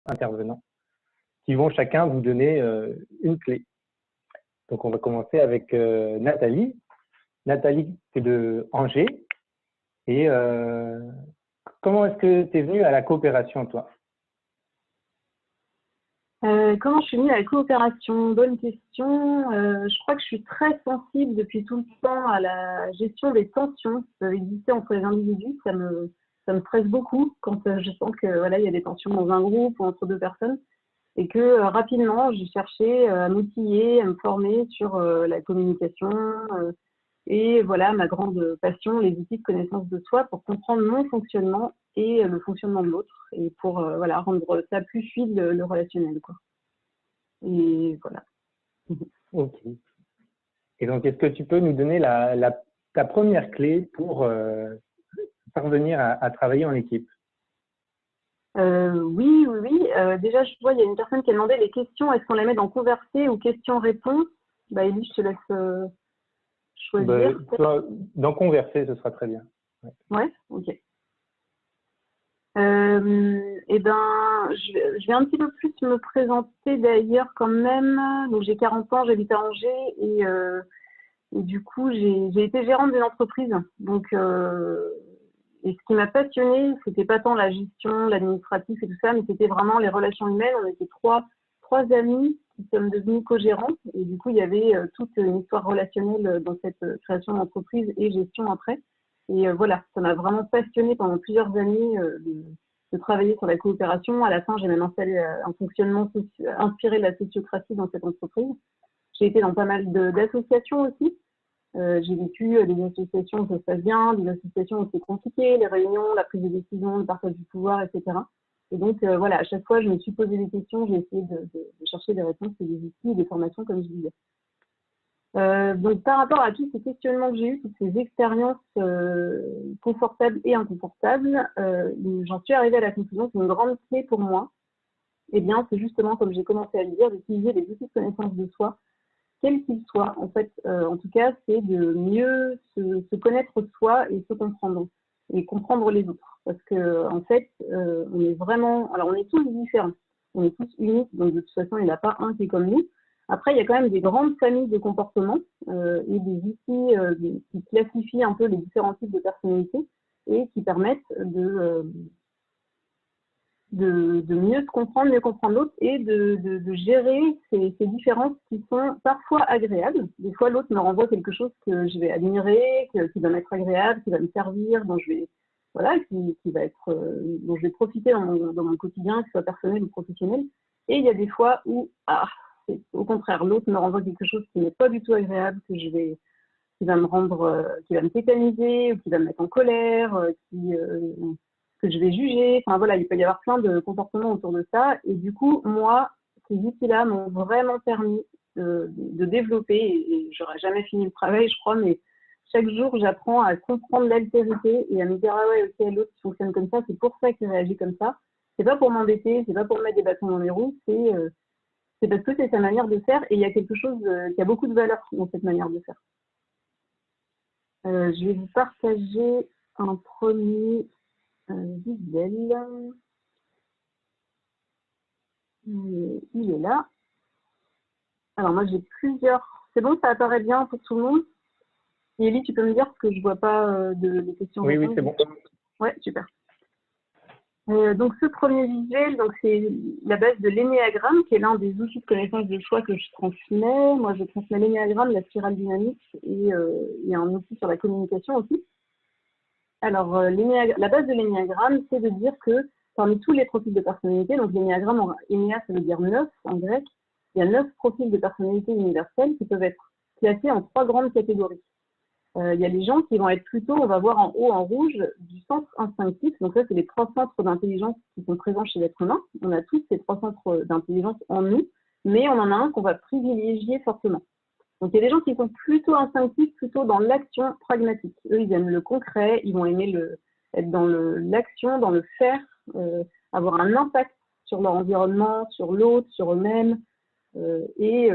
intervenants qui vont chacun vous donner une clé. Donc, on va commencer avec Nathalie. Nathalie, tu es de Angers. Et comment est-ce que tu es venue à la coopération, toi? Comment je suis venue à la coopération? Bonne question. Je crois que je suis très sensible depuis tout le temps à la gestion des tensions qui peuvent exister entre les individus. Ça me stresse beaucoup quand je sens que voilà, il y a des tensions dans un groupe ou entre deux personnes. Et que rapidement, j'ai cherché à m'outiller, à me former sur la communication et voilà, ma grande passion, les outils de connaissance de soi pour comprendre mon fonctionnement et le fonctionnement de l'autre et pour voilà, rendre ça plus fluide le relationnel, quoi. Et voilà. Ok. Et donc, est-ce que tu peux nous donner ta première clé pour parvenir à travailler en équipe? Oui. Déjà, je vois, il y a une personne qui a demandé les questions. Est-ce qu'on les met dans converser ou questions-réponses? Bah, Élie, je te laisse choisir. Dans converser, ce sera très bien. Ouais, ok. Eh ben, je vais un petit peu plus me présenter d'ailleurs quand même. Donc, j'ai 40 ans, j'habite à Angers et du coup, j'ai été gérante d'une entreprise. Donc, et ce qui m'a passionnée, c'était pas tant la gestion, l'administratif et tout ça, mais c'était vraiment les relations humaines. On était trois amis qui sommes devenus co-gérants. Et du coup, il y avait toute une histoire relationnelle dans cette création d'entreprise et gestion après. Et voilà, ça m'a vraiment passionnée pendant plusieurs années de travailler sur la coopération. À la fin, j'ai même installé un fonctionnement inspiré de la sociocratie dans cette entreprise. J'ai été dans pas mal d'associations aussi. J'ai vécu des associations où ça se passe bien, des associations où c'est compliqué, les réunions, la prise de décision, le partage du pouvoir, etc. Et donc, voilà, à chaque fois, je me suis posé des questions, j'ai essayé de chercher des réponses et des outils, des formations, comme je disais. Donc, par rapport à tous ces questionnements que j'ai eus, toutes ces expériences confortables et inconfortables, j'en suis arrivée à la conclusion qu'une grande clé pour moi, eh bien, c'est justement, comme j'ai commencé à le dire, d'utiliser les outils de connaissance de soi, quels qu'ils soient. En fait, en tout cas, c'est de mieux se connaître soi et se comprendre, et comprendre les autres. Parce que, en fait, on est vraiment, alors on est tous différents, on est tous uniques, donc de toute façon, il n'y en a pas un qui est comme nous. Après, il y a quand même des grandes familles de comportements et des outils qui classifient un peu les différents types de personnalités et qui permettent de mieux se comprendre, mieux comprendre l'autre et de gérer ces différences qui sont parfois agréables. Des fois, l'autre me renvoie quelque chose que je vais admirer, qui va m'être agréable, qui va me servir, dont je vais, voilà, qui va être, dont je vais profiter dans mon quotidien, que ce soit personnel ou professionnel. Et il y a des fois où, au contraire, l'autre me renvoie quelque chose qui n'est pas du tout agréable, qui va me rendre, qui va me tétaniser, ou qui va me mettre en colère, que je vais juger. Enfin voilà, il peut y avoir plein de comportements autour de ça. Et du coup, moi, ces outils-là m'ont vraiment permis de développer, et j'aurais jamais fini le travail, je crois, mais chaque jour, j'apprends à comprendre l'altérité et à me dire, ah ouais, ok, l'autre fonctionne comme ça, c'est pour ça qu'il réagit comme ça. C'est pas pour m'embêter, c'est pas pour mettre des bâtons dans les roues, c'est parce que c'est sa manière de faire et il y a quelque chose qui a beaucoup de valeur dans cette manière de faire. Je vais vous partager un premier visuel. Il est là. Alors moi j'ai plusieurs. C'est bon, ça apparaît bien pour tout le monde. Élie, tu peux me dire parce que je ne vois pas de questions. Oui, c'est bon. Ouais, super. Donc ce premier visuel, c'est la base de l'énéagramme, qui est l'un des outils de connaissance de soi que je transmets. Moi, je transmets l'énéagramme, la spirale dynamique et un outil sur la communication aussi. Alors, la base de l'énéagramme, c'est de dire que parmi tous les profils de personnalité, donc l'énéagramme, énéa, ça veut dire 9 en grec, il y a 9 profils de personnalité universelle qui peuvent être classés en 3 grandes catégories. Il y a les gens qui vont être plutôt, on va voir en haut en rouge, du sens instinctif. Donc ça, c'est les 3 centres d'intelligence qui sont présents chez l'être humain. On a tous ces 3 centres d'intelligence en nous, mais on en a un qu'on va privilégier fortement. Donc, il y a des gens qui sont plutôt instinctifs, plutôt dans l'action pragmatique. Eux, ils aiment le concret, ils vont aimer être dans l'action, dans le faire, avoir un impact sur leur environnement, sur l'autre, sur eux-mêmes, et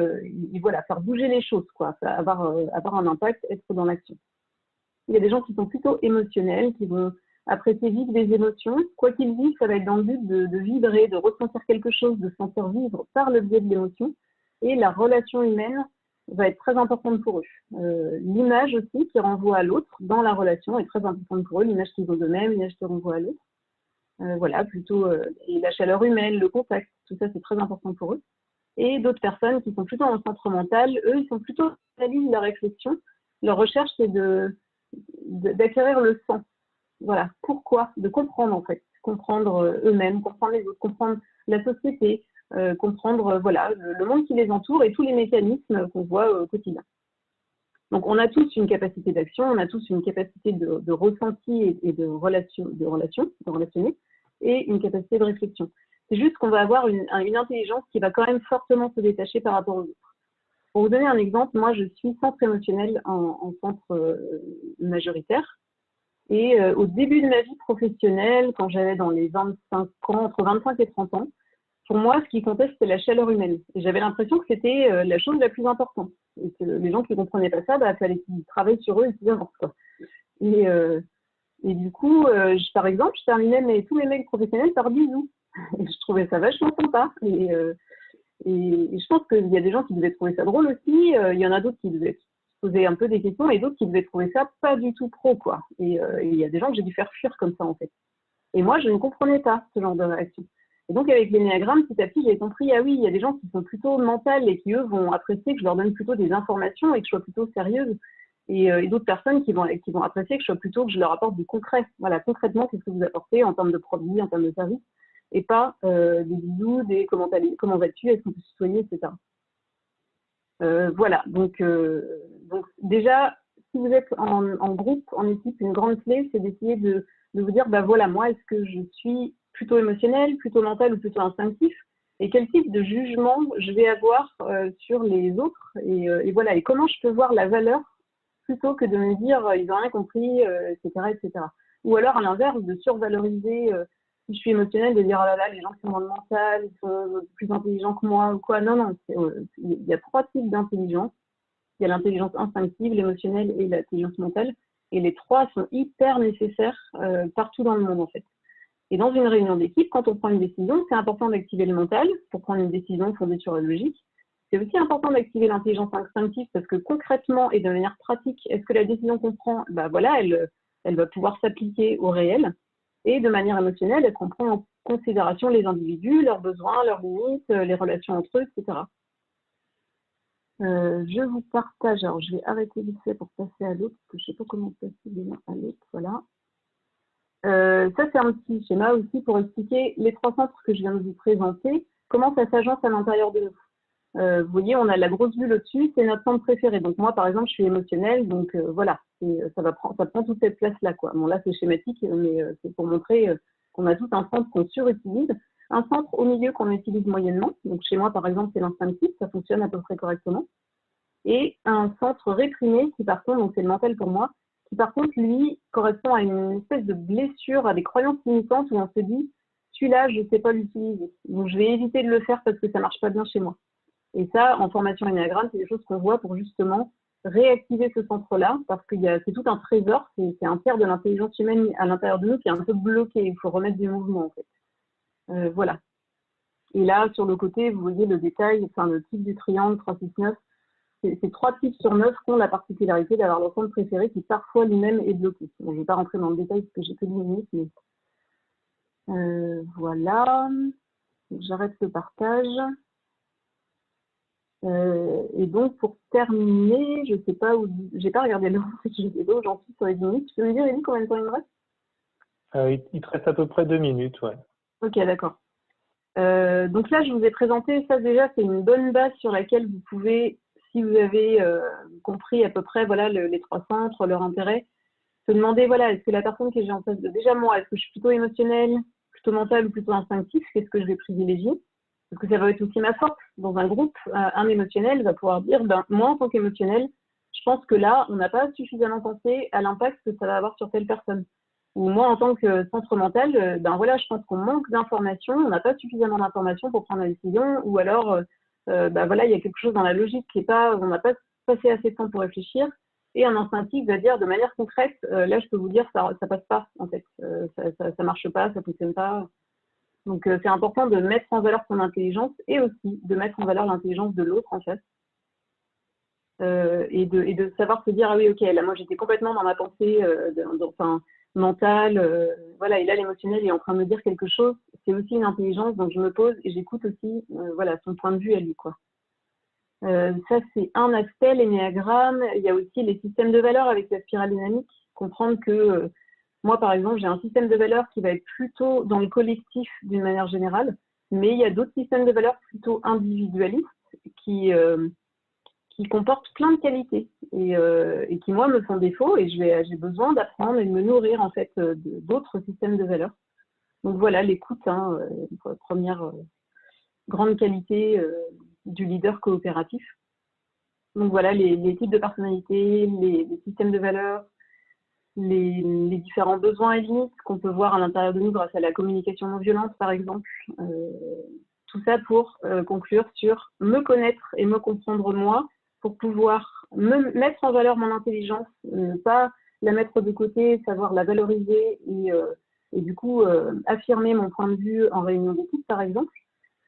voilà, faire bouger les choses, quoi, avoir un impact, être dans l'action. Il y a des gens qui sont plutôt émotionnels, qui vont apprécier vivre des émotions. Quoi qu'ils vivent, ça va être dans le but de vibrer, de ressentir quelque chose, de se sentir vivre par le biais de l'émotion. Et la relation humaine va être très importante pour eux. L'image aussi qui renvoie à l'autre dans la relation est très importante pour eux, l'image qu'ils ont d'eux-mêmes, l'image qui renvoie à l'autre. Voilà, plutôt et la chaleur humaine, le contact, tout ça c'est très important pour eux. Et d'autres personnes qui sont plutôt en centre mental, eux, ils sont plutôt dans la ligne de la réflexion. Leur recherche, c'est d'acquérir le sens. Voilà, pourquoi, de comprendre en fait, comprendre eux-mêmes, comprendre les autres, comprendre la société, comprendre voilà, le monde qui les entoure et tous les mécanismes qu'on voit au quotidien. Donc, on a tous une capacité d'action, on a tous une capacité de ressenti et de relationner, et une capacité de réflexion. C'est juste qu'on va avoir une intelligence qui va quand même fortement se détacher par rapport aux autres. Pour vous donner un exemple, moi, je suis centre émotionnel en centre majoritaire. Et au début de ma vie professionnelle, quand j'avais dans les 25 ans, entre 25 et 30 ans, pour moi, ce qui comptait, c'était la chaleur humaine. Et j'avais l'impression que c'était la chose la plus importante. Et que les gens qui ne comprenaient pas ça, il fallait qu'ils travaillent sur eux et qu'ils avancent, quoi. Et du coup, par exemple, je terminais tous mes mails professionnels par bisous. Et je trouvais ça vachement sympa. Et je pense qu'il y a des gens qui devaient trouver ça drôle aussi. Il y en a d'autres qui devaient se poser un peu des questions et d'autres qui devaient trouver ça pas du tout pro, quoi. Et il y a des gens que j'ai dû faire fuir comme ça, en fait. Et moi, je ne comprenais pas ce genre de réaction. Et donc, avec l'énéagramme, petit à petit, j'ai compris, ah oui, il y a des gens qui sont plutôt mentales et qui, eux, vont apprécier que je leur donne plutôt des informations et que je sois plutôt sérieuse. Et d'autres personnes qui vont apprécier que que je leur apporte du concret. Voilà, concrètement, qu'est-ce que vous apportez en termes de produits, en termes de services, et pas des bisous, des comment vas-tu, est-ce qu'on peut se soigner, etc. Voilà, donc déjà, si vous êtes en groupe, en équipe, une grande clé, c'est d'essayer de vous dire, bah voilà, moi, est-ce que je suis plutôt émotionnel, plutôt mental ou plutôt instinctif, et quel type de jugement je vais avoir sur les autres, et voilà, et comment je peux voir la valeur plutôt que de me dire ils n'ont rien compris, etc., etc. Ou alors, à l'inverse, de survaloriser, si je suis émotionnelle, de dire oh là là, les gens qui sont dans le mental, ils sont plus intelligents que moi ou quoi. Non, non, il y a 3 types d'intelligence. Il y a l'intelligence instinctive, l'émotionnelle et l'intelligence mentale. Et les 3 sont hyper nécessaires partout dans le monde, en fait. Et dans une réunion d'équipe, quand on prend une décision, c'est important d'activer le mental pour prendre une décision fondée sur la logique. C'est aussi important d'activer l'intelligence instinctive parce que concrètement et de manière pratique, est-ce que la décision qu'on prend, bah voilà, elle va pouvoir s'appliquer au réel. Et de manière émotionnelle, est-ce qu'on prend en considération les individus, leurs besoins, leurs limites, les relations entre eux, etc. Je vous partage, alors je vais arrêter vite fait pour passer à l'autre, parce que je ne sais pas comment passer de l'un à l'autre, voilà. Ça, c'est un petit schéma aussi pour expliquer les 3 centres que je viens de vous présenter, comment ça s'agence à l'intérieur de nous. Vous voyez, on a la grosse bulle au-dessus, c'est notre centre préféré. Donc moi, par exemple, je suis émotionnelle, donc voilà, ça prend toute cette place-là, quoi. Bon, là, c'est schématique, mais c'est pour montrer qu'on a tout un centre qu'on surutilise, un centre au milieu qu'on utilise moyennement. Donc chez moi, par exemple, c'est l'instinctif, ça fonctionne à peu près correctement. Et un centre réprimé qui, par contre, donc c'est le mental pour moi, qui par contre, lui, correspond à une espèce de blessure, à des croyances limitantes où on se dit, celui-là, je ne sais pas l'utiliser. Donc je vais éviter de le faire parce que ça ne marche pas bien chez moi. Et ça, en formation énéagramme, c'est des choses qu'on voit pour justement réactiver ce centre-là, parce que c'est tout un trésor, c'est un tiers de l'intelligence humaine à l'intérieur de nous qui est un peu bloqué, il faut remettre du mouvement en fait. Voilà. Et là, sur le côté, vous voyez le détail, enfin le type du triangle 3, 6, 9, c'est 3 types sur 9 qui ont la particularité d'avoir leur centre préféré qui parfois lui-même est bloqué. Bon, je ne vais pas rentrer dans le détail parce que j'ai que 10 minutes, mais voilà. J'arrête le partage. Et donc, pour terminer, je ne sais pas où, j'ai pas regardé l'heure, je ne sais pas où j'en suis sur les 10 minutes. Tu peux me dire, Élie, combien de temps il me reste? Il te reste à peu près 2 minutes, ouais. Ok, d'accord. Donc là, je vous ai présenté, ça déjà, c'est une bonne base sur laquelle vous pouvez, si vous avez compris à peu près voilà, les 3 centres, leur intérêt, se demander, voilà, est-ce que la personne que j'ai en face de, déjà moi, est-ce que je suis plutôt émotionnelle, plutôt mentale ou plutôt instinctif, qu'est-ce que je vais privilégier? Parce que ça va être aussi ma force. Dans un groupe, un émotionnel va pouvoir dire, moi, en tant qu'émotionnel, je pense que là, on n'a pas suffisamment pensé à l'impact que ça va avoir sur telle personne. Ou moi, en tant que centre mental, voilà, je pense qu'on manque d'informations, on n'a pas suffisamment d'informations pour prendre la décision, ou alors, voilà, il y a quelque chose dans la logique qui est pas, on n'a pas passé assez de temps pour réfléchir, Et un instinctif va dire de manière concrète, là, je peux vous dire, ça passe pas, en fait. Ça marche pas, ça fonctionne pas. Donc, c'est important de mettre en valeur son intelligence et aussi de mettre en valeur l'intelligence de l'autre, en fait. Et de savoir se dire, ah oui, ok, là, moi, j'étais complètement dans ma pensée mentale. Voilà, et là, l'émotionnel est en train de me dire quelque chose. C'est aussi une intelligence, donc je me pose et j'écoute aussi voilà, son point de vue à lui, quoi. Ça, c'est un aspect, l'énéagramme. Il y a aussi les systèmes de valeurs avec la spirale dynamique. Comprendre que moi, par exemple, j'ai un système de valeurs qui va être plutôt dans le collectif d'une manière générale, mais il y a d'autres systèmes de valeurs plutôt individualistes qui comportent plein de qualités et qui, moi, me font défaut et j'ai besoin d'apprendre et de me nourrir, en fait, d'autres systèmes de valeurs. Donc voilà, l'écoute, hein, première grande qualité du leader coopératif. Donc voilà, les types de personnalités, les systèmes de valeurs, les différents besoins et limites qu'on peut voir à l'intérieur de nous grâce à la communication non violente, par exemple. Tout ça pour conclure sur me connaître et me comprendre moi, pour pouvoir mettre en valeur mon intelligence, ne pas la mettre de côté, savoir la valoriser et du coup affirmer mon point de vue en réunion d'équipe, par exemple.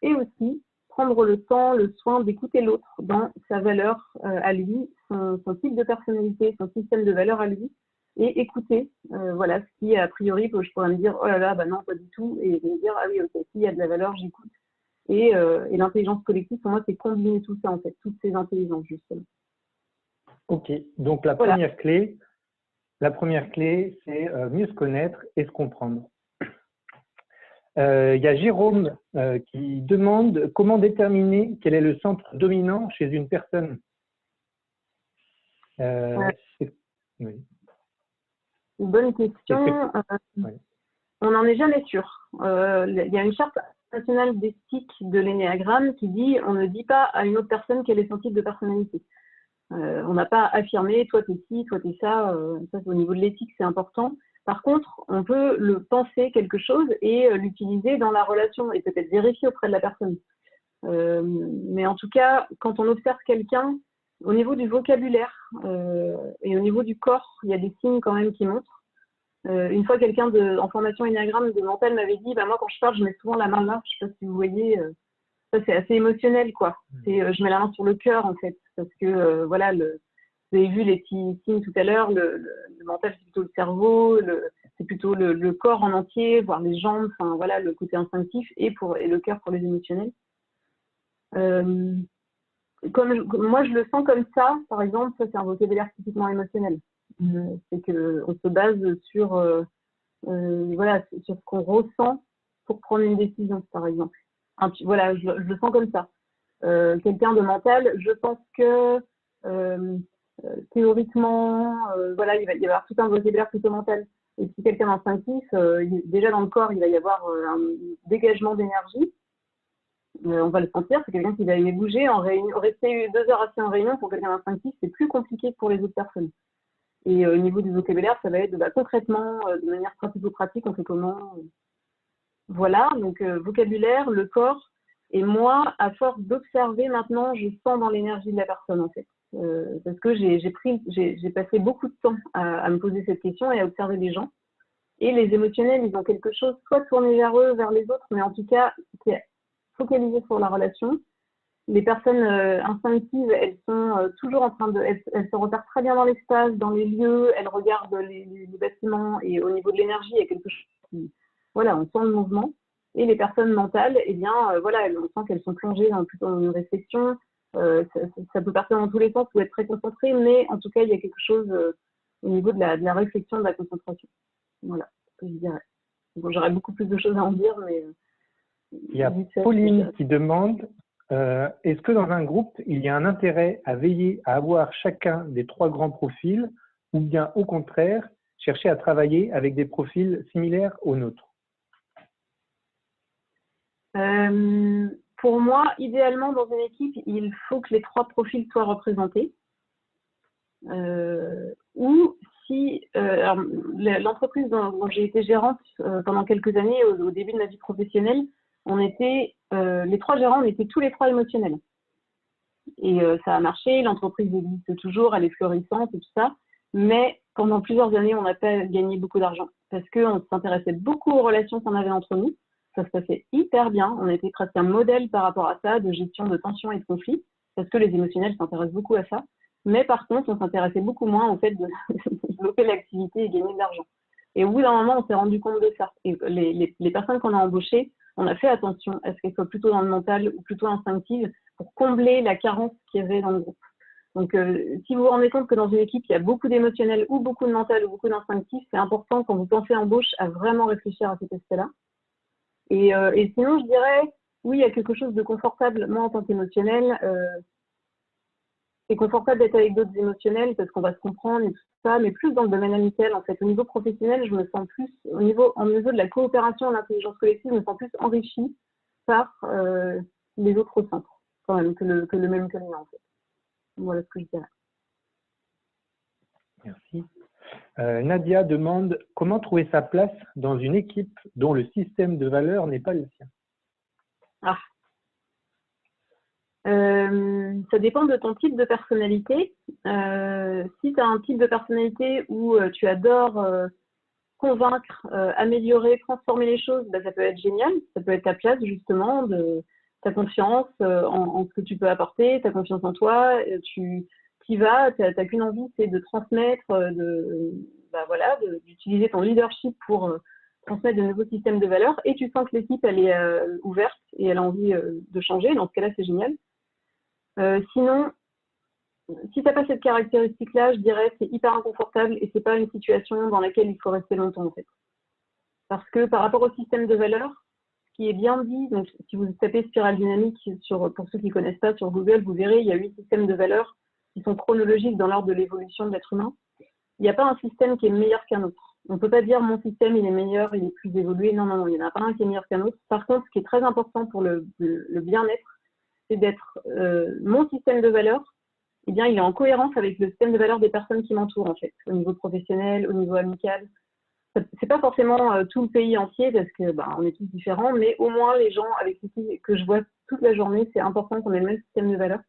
Et aussi prendre le temps, le soin d'écouter l'autre dans sa valeur à lui, son type de personnalité, son système de valeurs à lui, et écouter, voilà, ce qui, a priori, je pourrais me dire, oh là là, bah non, pas du tout, et me dire, ah oui, ok, s'il y a de la valeur, j'écoute. Et l'intelligence collective, pour moi, c'est combiner tout ça, en fait, toutes ces intelligences, justement. Ok, donc la première clé, c'est mieux se connaître et se comprendre. Il y a Jérôme qui demande comment déterminer quel est le centre dominant chez une personne. Oui. Une bonne question. On n'en est jamais sûr. Il y a une charte nationale d'éthique de l'énéagramme qui dit on ne dit pas à une autre personne quel est son type de personnalité. On n'a pas affirmé toi t'es ci, toi t'es ça. Ça au niveau de l'éthique c'est important. Par contre, on peut le penser quelque chose et l'utiliser dans la relation et peut-être vérifier auprès de la personne. Mais en tout cas, quand on observe quelqu'un, au niveau du vocabulaire et au niveau du corps, il y a des signes quand même qui montrent. Une fois, quelqu'un en formation énéagramme de mental m'avait dit, bah, moi, quand je parle, je mets souvent la main là. Je ne sais pas si vous voyez, ça, c'est assez émotionnel, quoi. Je mets la main sur le cœur, en fait, parce que, voilà, vous avez vu les petits signes tout à l'heure, le mental, c'est plutôt le cerveau, c'est plutôt le corps en entier, voire les jambes, enfin, voilà, le côté instinctif, et le cœur pour les émotionnels. Moi, je le sens comme ça, par exemple, ça, c'est un vocabulaire typiquement émotionnel. C'est qu'on se base sur, voilà, sur ce qu'on ressent pour prendre une décision, par exemple. Voilà, je le sens comme ça. Quelqu'un de mental, je pense que théoriquement, voilà, il va y avoir tout un vocabulaire plutôt mental. Et si quelqu'un d'instinctif, déjà dans le corps, il va y avoir un dégagement d'énergie. On va le sentir, c'est quelqu'un qui va aimer bouger. Rester 2 heures assis en réunion pour quelqu'un d'instinctif, c'est plus compliqué que pour les autres personnes. Et au niveau du vocabulaire, ça va être concrètement, de manière pratico-pratique, on fait comment. Voilà, donc vocabulaire, le corps. Et moi, à force d'observer maintenant, je sens dans l'énergie de la personne, en fait. Parce que j'ai passé beaucoup de temps à me poser cette question et à observer les gens. Et les émotionnels, ils ont quelque chose, soit tourné vers eux, vers les autres, mais en tout cas, qui est focalisé sur la relation. Les personnes instinctives, elles sont toujours en train elles se repèrent très bien dans l'espace, dans les lieux, elles regardent les bâtiments et au niveau de l'énergie, il y a quelque chose qui, voilà, on sent le mouvement. Et les personnes mentales, eh bien, voilà, on sent qu'elles sont plongées plutôt dans une réflexion. Ça peut partir dans tous les sens ou être très concentré, mais en tout cas, il y a quelque chose au niveau de la réflexion, de la concentration. Voilà ce que je dirais. Bon, j'aurais beaucoup plus de choses à en dire, mais il y a Pauline qui demande est-ce que dans un groupe, il y a un intérêt à veiller à avoir chacun des 3 grands profils ou bien au contraire, chercher à travailler avec des profils similaires aux nôtres? Pour moi, idéalement, dans une équipe, il faut que les 3 profils soient représentés. Ou si l'entreprise dont j'ai été gérante pendant quelques années, au début de ma vie professionnelle, on était les 3 gérants, on était tous les 3 émotionnels. Et ça a marché, l'entreprise existe toujours, elle est florissante et tout ça. Mais pendant plusieurs années, on n'a pas gagné beaucoup d'argent parce qu'on s'intéressait beaucoup aux relations qu'on avait entre nous. Ça se passait hyper bien. On était presque un modèle par rapport à ça, de gestion de tensions et de conflits, parce que les émotionnels s'intéressent beaucoup à ça. Mais par contre, on s'intéressait beaucoup moins au fait de développer l'activité et gagner de l'argent. Et au bout d'un moment, on s'est rendu compte de ça. Et les personnes qu'on a embauchées, on a fait attention à ce qu'elles soient plutôt dans le mental ou plutôt instinctives pour combler la carence qu'il y avait dans le groupe. Donc, si vous vous rendez compte que dans une équipe, il y a beaucoup d'émotionnel ou beaucoup de mental ou beaucoup d'instinctif, c'est important quand vous pensez embauche à vraiment réfléchir à cet aspect-là. Et sinon, je dirais, oui, il y a quelque chose de confortable. Moi, en tant qu'émotionnel, c'est confortable d'être avec d'autres émotionnels parce qu'on va se comprendre et tout ça, mais plus dans le domaine amical, en fait. Au niveau professionnel, je me sens plus, au niveau de la coopération et l'intelligence collective, je me sens plus enrichie par les autres centres, quand même, que le même que le mien, en fait. Voilà ce que je dirais. Merci. Nadia demande comment trouver sa place dans une équipe dont le système de valeurs n'est pas le sien. Ah. Ça dépend de ton type de personnalité. Si tu as un type de personnalité où tu adores convaincre, améliorer, transformer les choses, bah, ça peut être génial. Ça peut être ta place justement, de ta confiance en ce que tu peux apporter, ta confiance en toi. Tu y vas, tu n'as qu'une envie, c'est de transmettre, d'utiliser ton leadership pour transmettre de nouveaux systèmes de valeurs. Et tu sens que l'équipe, elle est ouverte et elle a envie de changer. Dans ce cas-là, c'est génial. Sinon, si tu n'as pas cette caractéristique-là, je dirais que c'est hyper inconfortable et ce n'est pas une situation dans laquelle il faut rester longtemps en fait. Parce que par rapport au système de valeurs, ce qui est bien dit, donc si vous tapez spirale dynamique, pour ceux qui ne connaissent pas sur Google, vous verrez, il y a 8 systèmes de valeurs qui sont chronologiques dans l'ordre de l'évolution de l'être humain. Il n'y a pas un système qui est meilleur qu'un autre. On ne peut pas dire mon système il est meilleur, il est plus évolué. Non, non, non, il n'y en a pas un qui est meilleur qu'un autre. Par contre, ce qui est très important pour le bien-être, c'est d'être mon système de valeurs, eh bien, il est en cohérence avec le système de valeurs des personnes qui m'entourent, en fait, au niveau professionnel, au niveau amical. C'est pas forcément tout le pays entier, parce que on est tous différents, mais au moins les gens avec qui que je vois toute la journée, c'est important qu'on ait le même système de valeurs.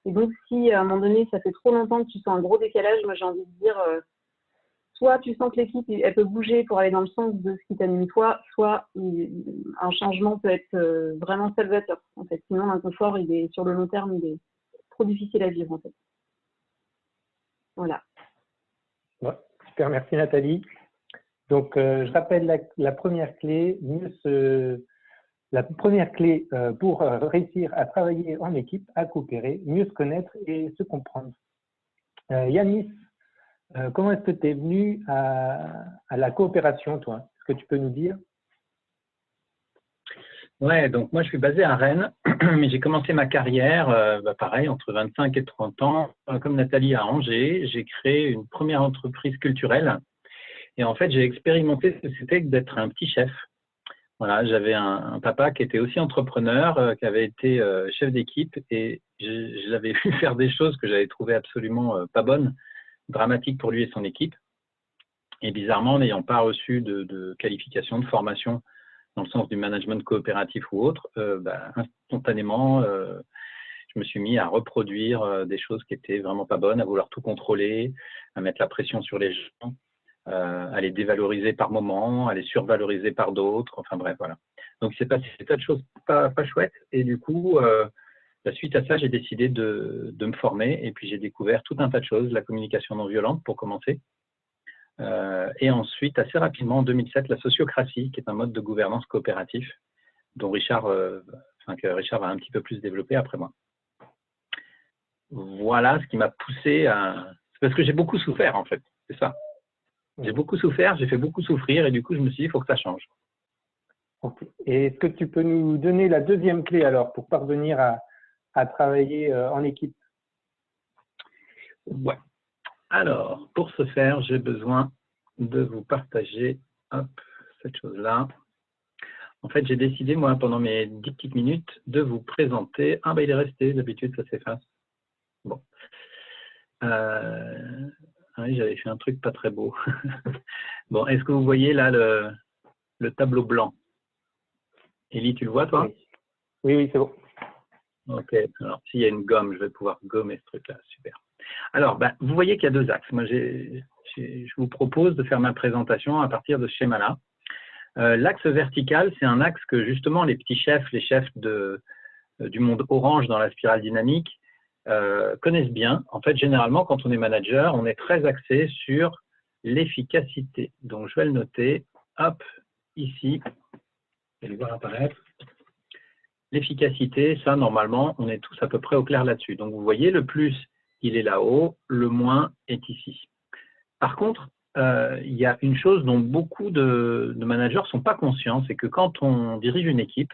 Et donc, si à un moment donné, ça fait trop longtemps que tu sens un gros décalage, moi j'ai envie de dire, soit tu sens que l'équipe, elle peut bouger pour aller dans le sens de ce qui t'anime toi, soit un changement peut être vraiment salvateur, en fait. Sinon, l'inconfort, sur le long terme, il est trop difficile à vivre, en fait. Voilà. Ouais, super, merci Nathalie. Donc, je rappelle la première clé, pour réussir à travailler en équipe, à coopérer, mieux se connaître et se comprendre. Yanis, comment est-ce que tu es venu à la coopération, toi? Est-ce que tu peux nous dire? Ouais, donc moi je suis basé à Rennes, mais j'ai commencé ma carrière, pareil, entre 25 et 30 ans, comme Nathalie à Angers. J'ai créé une première entreprise culturelle et en fait j'ai expérimenté ce que c'était que d'être un petit chef. Voilà, j'avais un papa qui était aussi entrepreneur, qui avait été chef d'équipe et je l'avais vu faire des choses que j'avais trouvées absolument pas bonnes, dramatiques pour lui et son équipe. Et bizarrement, n'ayant pas reçu de qualification, de formation dans le sens du management coopératif ou autre, instantanément, je me suis mis à reproduire des choses qui étaient vraiment pas bonnes, à vouloir tout contrôler, à mettre la pression sur les gens, à les dévaloriser par moments, à les survaloriser par d'autres, enfin bref, voilà. Donc, c'est passé des tas de choses pas chouettes. Et du coup, suite à ça, j'ai décidé de me former et puis j'ai découvert tout un tas de choses, la communication non violente pour commencer. Et ensuite, assez rapidement, en 2007, la sociocratie, qui est un mode de gouvernance coopératif, dont que Richard va un petit peu plus développer après moi. Voilà ce qui m'a poussé à… C'est parce que j'ai beaucoup souffert, en fait, c'est ça. J'ai beaucoup souffert, j'ai fait beaucoup souffrir, et du coup, je me suis dit, il faut que ça change. Okay. Et est-ce que tu peux nous donner la deuxième clé, alors, pour parvenir à travailler en équipe? Ouais. Alors, pour ce faire, j'ai besoin de vous partager cette chose-là. En fait, j'ai décidé, moi, pendant mes 10 petites minutes, de vous présenter… Ah, il est resté, d'habitude, ça s'efface. Bon. Oui, j'avais fait un truc pas très beau. Bon, est-ce que vous voyez là le tableau blanc? Élie, tu le vois, toi? Oui, c'est bon. Ok, alors s'il y a une gomme, je vais pouvoir gommer ce truc-là, super. Alors, vous voyez qu'il y a deux axes. Moi, je vous propose de faire ma présentation à partir de ce schéma-là. L'axe vertical, c'est un axe que justement les petits chefs, les chefs du monde orange dans la spirale dynamique connaissent bien. En fait, généralement, quand on est manager, on est très axé sur l'efficacité. Donc, je vais le noter, hop, ici, vous allez voir apparaître. L'efficacité, ça, normalement, on est tous à peu près au clair là-dessus. Donc, vous voyez, le plus, il est là-haut, le moins est ici. Par contre, il y a une chose dont beaucoup de managers ne sont pas conscients, c'est que quand on dirige une équipe,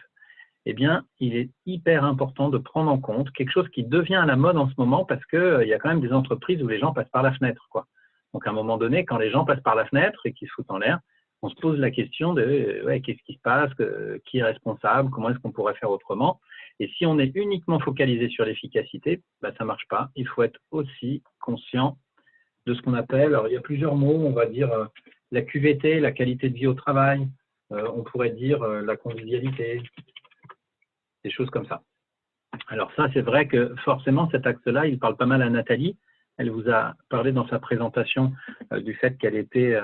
eh bien, il est hyper important de prendre en compte quelque chose qui devient à la mode en ce moment parce qu'il y a quand même des entreprises où les gens passent par la fenêtre, quoi. Donc, à un moment donné, quand les gens passent par la fenêtre et qu'ils se foutent en l'air, on se pose la question de qu'est-ce qui se passe, qui est responsable, comment est-ce qu'on pourrait faire autrement. Et si on est uniquement focalisé sur l'efficacité, ça ne marche pas. Il faut être aussi conscient de ce qu'on appelle, alors il y a plusieurs mots, on va dire la QVT, la qualité de vie au travail, on pourrait dire la convivialité, des choses comme ça. Alors ça, c'est vrai que forcément, cet axe-là, il parle pas mal à Nathalie. Elle vous a parlé dans sa présentation du fait qu'elle était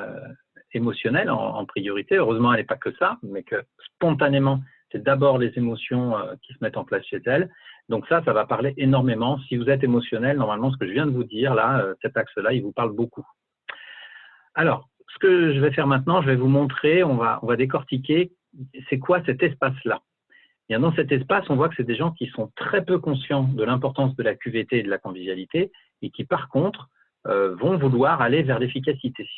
émotionnelle en priorité. Heureusement, elle n'est pas que ça, mais que spontanément, c'est d'abord les émotions qui se mettent en place chez elle. Donc ça va parler énormément. Si vous êtes émotionnel, normalement, ce que je viens de vous dire, là, cet axe-là, il vous parle beaucoup. Alors, ce que je vais faire maintenant, je vais vous montrer, on va décortiquer, c'est quoi cet espace-là. Et dans cet espace, on voit que c'est des gens qui sont très peu conscients de l'importance de la QVT et de la convivialité et qui, par contre, vont vouloir aller vers l'efficacité.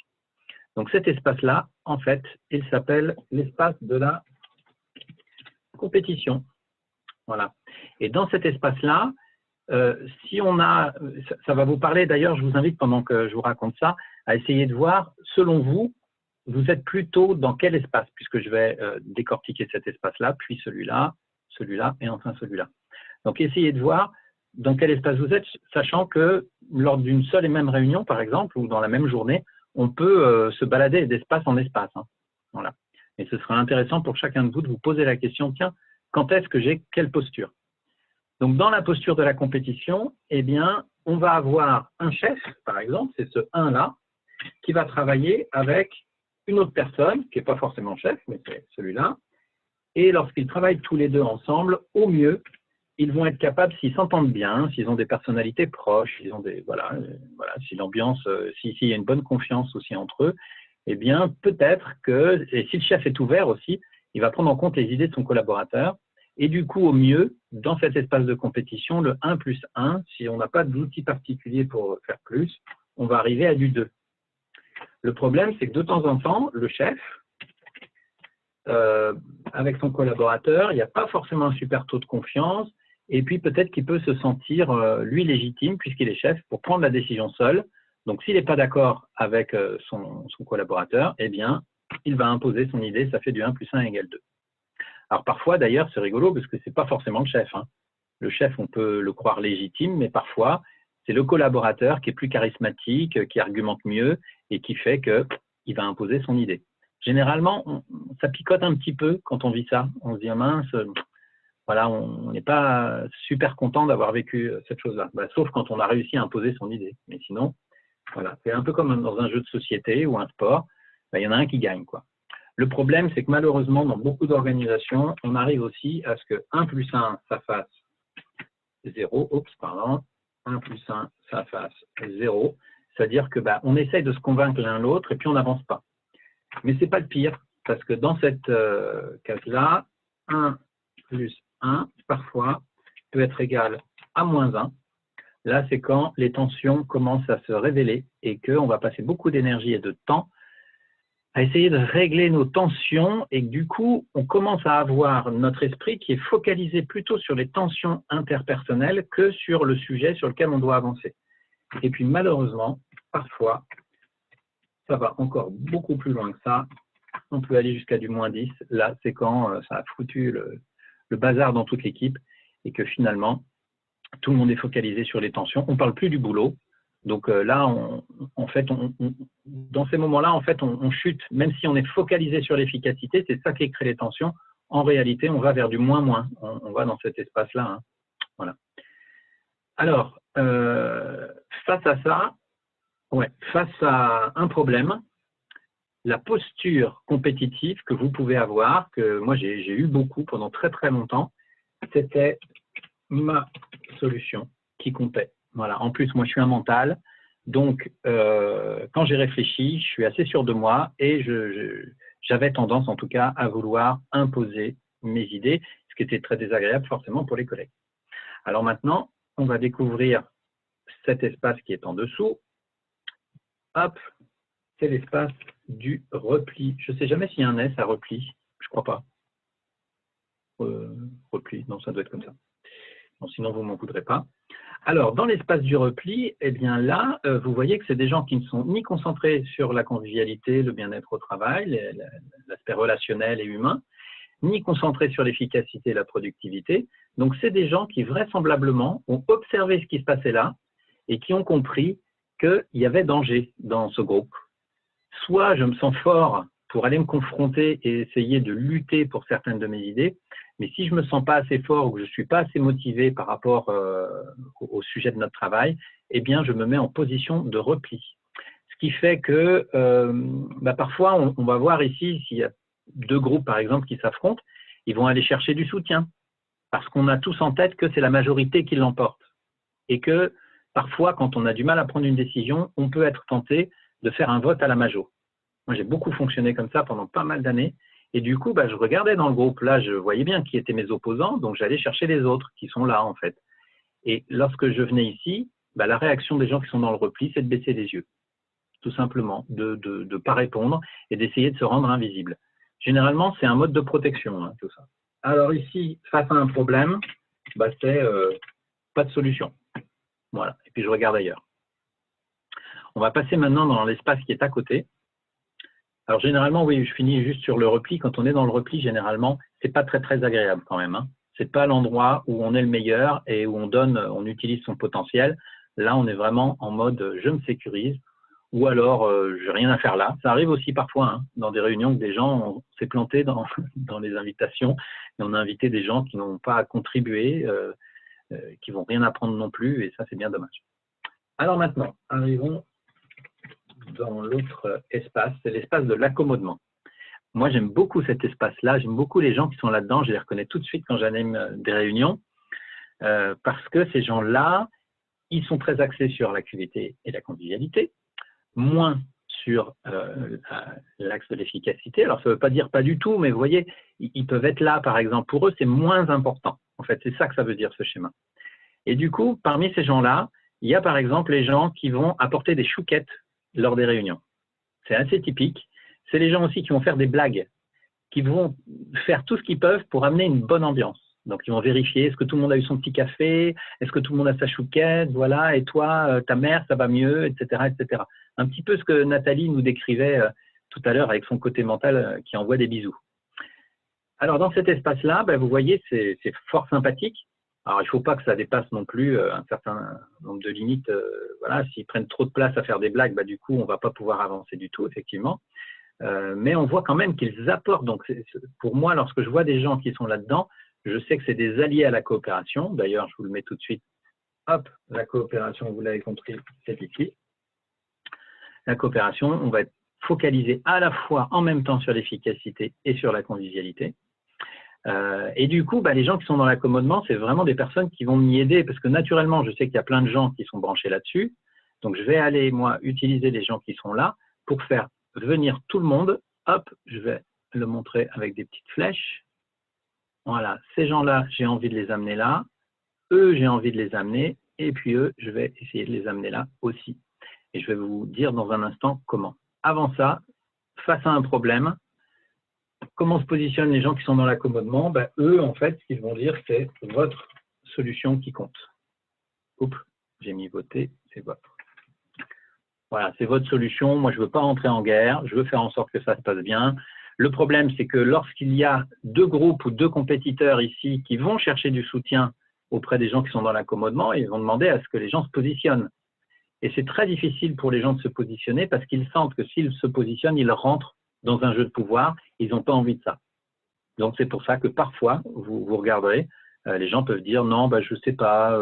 Donc, cet espace-là, en fait, il s'appelle l'espace de la compétition. Voilà. Et dans cet espace-là, si on a, ça va vous parler, d'ailleurs, je vous invite, pendant que je vous raconte ça, à essayer de voir, selon vous, vous êtes plutôt dans quel espace, puisque je vais décortiquer cet espace-là, puis celui-là, celui-là et enfin celui-là. Donc, essayez de voir dans quel espace vous êtes, sachant que lors d'une seule et même réunion, par exemple, ou dans la même journée, on peut se balader d'espace en espace. Hein. Voilà. Et ce sera intéressant pour chacun de vous de vous poser la question, tiens, quand est-ce que j'ai quelle posture? Donc, dans la posture de la compétition, eh bien, on va avoir un chef, par exemple, c'est ce 1-là, qui va travailler avec une autre personne, qui n'est pas forcément chef, mais c'est celui-là. Et lorsqu'ils travaillent tous les deux ensemble, au mieux, ils vont être capables, s'ils s'entendent bien, s'ils ont des personnalités proches, s'ils ont des, voilà, si l'ambiance, s'il y a une bonne confiance aussi entre eux, eh bien, peut-être que, et si le chef est ouvert aussi, il va prendre en compte les idées de son collaborateur. Et du coup, au mieux, dans cet espace de compétition, le 1 plus 1, si on n'a pas d'outil particulier pour faire plus, on va arriver à du 2. Le problème, c'est que de temps en temps, le chef, avec son collaborateur, il n'y a pas forcément un super taux de confiance, et puis peut-être qu'il peut se sentir, lui, légitime, puisqu'il est chef, pour prendre la décision seul. Donc, s'il n'est pas d'accord avec son collaborateur, eh bien, il va imposer son idée, ça fait du 1 plus 1 égale 2. Alors, parfois, d'ailleurs, c'est rigolo, parce que ce n'est pas forcément le chef. Hein. Le chef, on peut le croire légitime, mais parfois, c'est le collaborateur qui est plus charismatique, qui argumente mieux, et qui fait qu'il va imposer son idée. Généralement, ça picote un petit peu quand on vit ça. On se dit, mince, voilà, on n'est pas super content d'avoir vécu cette chose-là. Sauf quand on a réussi à imposer son idée. Mais sinon, voilà, c'est un peu comme dans un jeu de société ou un sport, il y en a un qui gagne, quoi. Le problème, c'est que malheureusement, dans beaucoup d'organisations, on arrive aussi à ce que 1 plus 1, ça fasse 0. Oups, pardon. 1 plus 1, ça fasse 0. C'est-à-dire que on essaye de se convaincre l'un l'autre et puis on n'avance pas. Mais ce n'est pas le pire, parce que dans cette case-là, 1 plus 1, parfois, peut être égal à moins 1. Là, c'est quand les tensions commencent à se révéler et qu'on va passer beaucoup d'énergie et de temps à essayer de régler nos tensions et que du coup, on commence à avoir notre esprit qui est focalisé plutôt sur les tensions interpersonnelles que sur le sujet sur lequel on doit avancer. Et puis, malheureusement, parfois, ça va encore beaucoup plus loin que ça. On peut aller jusqu'à du moins 10. Là, c'est quand ça a foutu le bazar dans toute l'équipe et que finalement, tout le monde est focalisé sur les tensions. On ne parle plus du boulot. Donc là, en fait, dans ces moments-là, en fait, on chute. Même si on est focalisé sur l'efficacité, c'est ça qui crée les tensions. En réalité, on va vers du moins-moins. On va dans cet espace-là. Hein. Voilà. Alors, face à ça, face à un problème, la posture compétitive que vous pouvez avoir, que moi j'ai eu beaucoup pendant très très longtemps, c'était ma solution qui comptait. Voilà. En plus, moi je suis un mental, donc quand j'ai réfléchi, je suis assez sûr de moi et j'avais tendance en tout cas à vouloir imposer mes idées, ce qui était très désagréable forcément pour les collègues. Alors maintenant, on va découvrir cet espace qui est en dessous. Hop, c'est l'espace du repli. Je ne sais jamais s'il y a un S à repli, je crois pas. Repli, non, ça doit être comme ça. Bon, sinon, vous ne m'en voudrez pas. Alors, dans l'espace du repli, eh bien là, vous voyez que c'est des gens qui ne sont ni concentrés sur la convivialité, le bien-être au travail, l'aspect relationnel et humain, ni concentrés sur l'efficacité et la productivité. Donc, c'est des gens qui vraisemblablement ont observé ce qui se passait là et qui ont compris qu'il y avait danger dans ce groupe. Soit je me sens fort pour aller me confronter et essayer de lutter pour certaines de mes idées, mais si je ne me sens pas assez fort ou que je ne suis pas assez motivé par rapport au sujet de notre travail, eh bien, je me mets en position de repli. Ce qui fait que parfois, on va voir ici, s'il y a deux groupes, par exemple, qui s'affrontent, ils vont aller chercher du soutien parce qu'on a tous en tête que c'est la majorité qui l'emporte et que parfois, quand on a du mal à prendre une décision, on peut être tenté de faire un vote à la majo. Moi, j'ai beaucoup fonctionné comme ça pendant pas mal d'années. Et du coup, je regardais dans le groupe. Là, je voyais bien qui étaient mes opposants. Donc, j'allais chercher les autres qui sont là, en fait. Et lorsque je venais ici, la réaction des gens qui sont dans le repli, c'est de baisser les yeux. Tout simplement. De ne pas répondre et d'essayer de se rendre invisible. Généralement, c'est un mode de protection, hein, tout ça. Alors ici, face à un problème, c'est pas de solution. Voilà. Et puis, je regarde ailleurs. On va passer maintenant dans l'espace qui est à côté. Alors, généralement, oui, je finis juste sur le repli. Quand on est dans le repli, généralement, c'est pas très, très agréable quand même. Hein. C'est pas l'endroit où on est le meilleur et où on utilise son potentiel. Là, on est vraiment en mode je me sécurise ou alors j'ai rien à faire là. Ça arrive aussi parfois hein, dans des réunions que des gens, on s'est planté dans les invitations et on a invité des gens qui n'ont pas à contribuer, qui vont rien apprendre non plus et ça, c'est bien dommage. Alors maintenant, arrivons dans l'autre espace, c'est l'espace de l'accommodement. Moi, j'aime beaucoup cet espace-là, j'aime beaucoup les gens qui sont là-dedans, je les reconnais tout de suite quand j'anime des réunions, parce que ces gens-là, ils sont très axés sur l'activité et la convivialité, moins sur l'axe de l'efficacité. Alors, ça ne veut pas dire pas du tout, mais vous voyez, ils peuvent être là, par exemple. Pour eux, c'est moins important. En fait, c'est ça que ça veut dire, ce schéma. Et du coup, parmi ces gens-là, il y a par exemple les gens qui vont apporter des chouquettes lors des réunions. C'est assez typique. C'est les gens aussi qui vont faire des blagues, qui vont faire tout ce qu'ils peuvent pour amener une bonne ambiance. Donc, ils vont vérifier, est-ce que tout le monde a eu son petit café, est-ce que tout le monde a sa chouquette, voilà, et toi, ta mère, ça va mieux, etc., etc. Un petit peu ce que Nathalie nous décrivait tout à l'heure avec son côté mental qui envoie des bisous. Alors, dans cet espace-là, vous voyez, c'est fort sympathique. Alors, il ne faut pas que ça dépasse non plus un certain nombre de limites. Voilà, s'ils prennent trop de place à faire des blagues, du coup, on ne va pas pouvoir avancer du tout, effectivement. Mais on voit quand même qu'ils apportent. Donc, pour moi, lorsque je vois des gens qui sont là-dedans, je sais que c'est des alliés à la coopération. D'ailleurs, je vous le mets tout de suite. Hop, la coopération, vous l'avez compris, c'est ici. La coopération, on va être focalisé à la fois en même temps sur l'efficacité et sur la convivialité. Et du coup, les gens qui sont dans l'accommodement, c'est vraiment des personnes qui vont m'y aider parce que naturellement, je sais qu'il y a plein de gens qui sont branchés là-dessus. Donc, je vais aller, moi, utiliser les gens qui sont là pour faire venir tout le monde. Hop, je vais le montrer avec des petites flèches. Voilà, ces gens-là, j'ai envie de les amener là. Eux, j'ai envie de les amener. Et puis eux, je vais essayer de les amener là aussi. Et je vais vous dire dans un instant comment. Avant ça, face à un problème, comment se positionnent les gens qui sont dans l'accommodement? Eux, en fait, ce qu'ils vont dire, c'est votre solution qui compte. Oups, j'ai mis voter, c'est votre. Voilà, c'est votre solution. Moi, je ne veux pas rentrer en guerre. Je veux faire en sorte que ça se passe bien. Le problème, c'est que lorsqu'il y a deux groupes ou deux compétiteurs ici qui vont chercher du soutien auprès des gens qui sont dans l'accommodement, ils vont demander à ce que les gens se positionnent. Et c'est très difficile pour les gens de se positionner parce qu'ils sentent que s'ils se positionnent, ils rentrent dans un jeu de pouvoir. Ils n'ont pas envie de ça. Donc, c'est pour ça que parfois, vous regarderez, Les gens peuvent dire non, bah, je ne sais pas,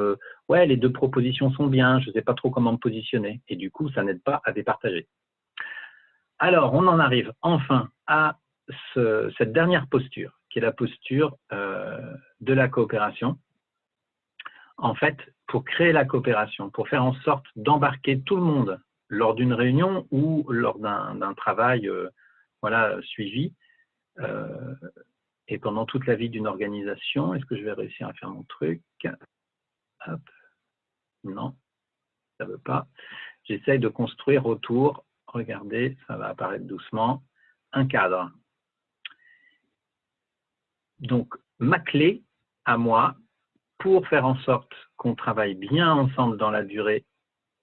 ouais, les deux propositions sont bien, je ne sais pas trop comment me positionner. Et du coup, ça n'aide pas à départager. Alors, on en arrive enfin à cette dernière posture, qui est la posture de la coopération. En fait, pour créer la coopération, pour faire en sorte d'embarquer tout le monde lors d'une réunion ou lors d'un travail voilà, suivi, et pendant toute la vie d'une organisation, est-ce que je vais réussir à faire mon truc? Hop. Non, ça ne veut pas. J'essaye de construire autour, regardez, ça va apparaître doucement, un cadre. Donc, ma clé à moi, pour faire en sorte qu'on travaille bien ensemble dans la durée,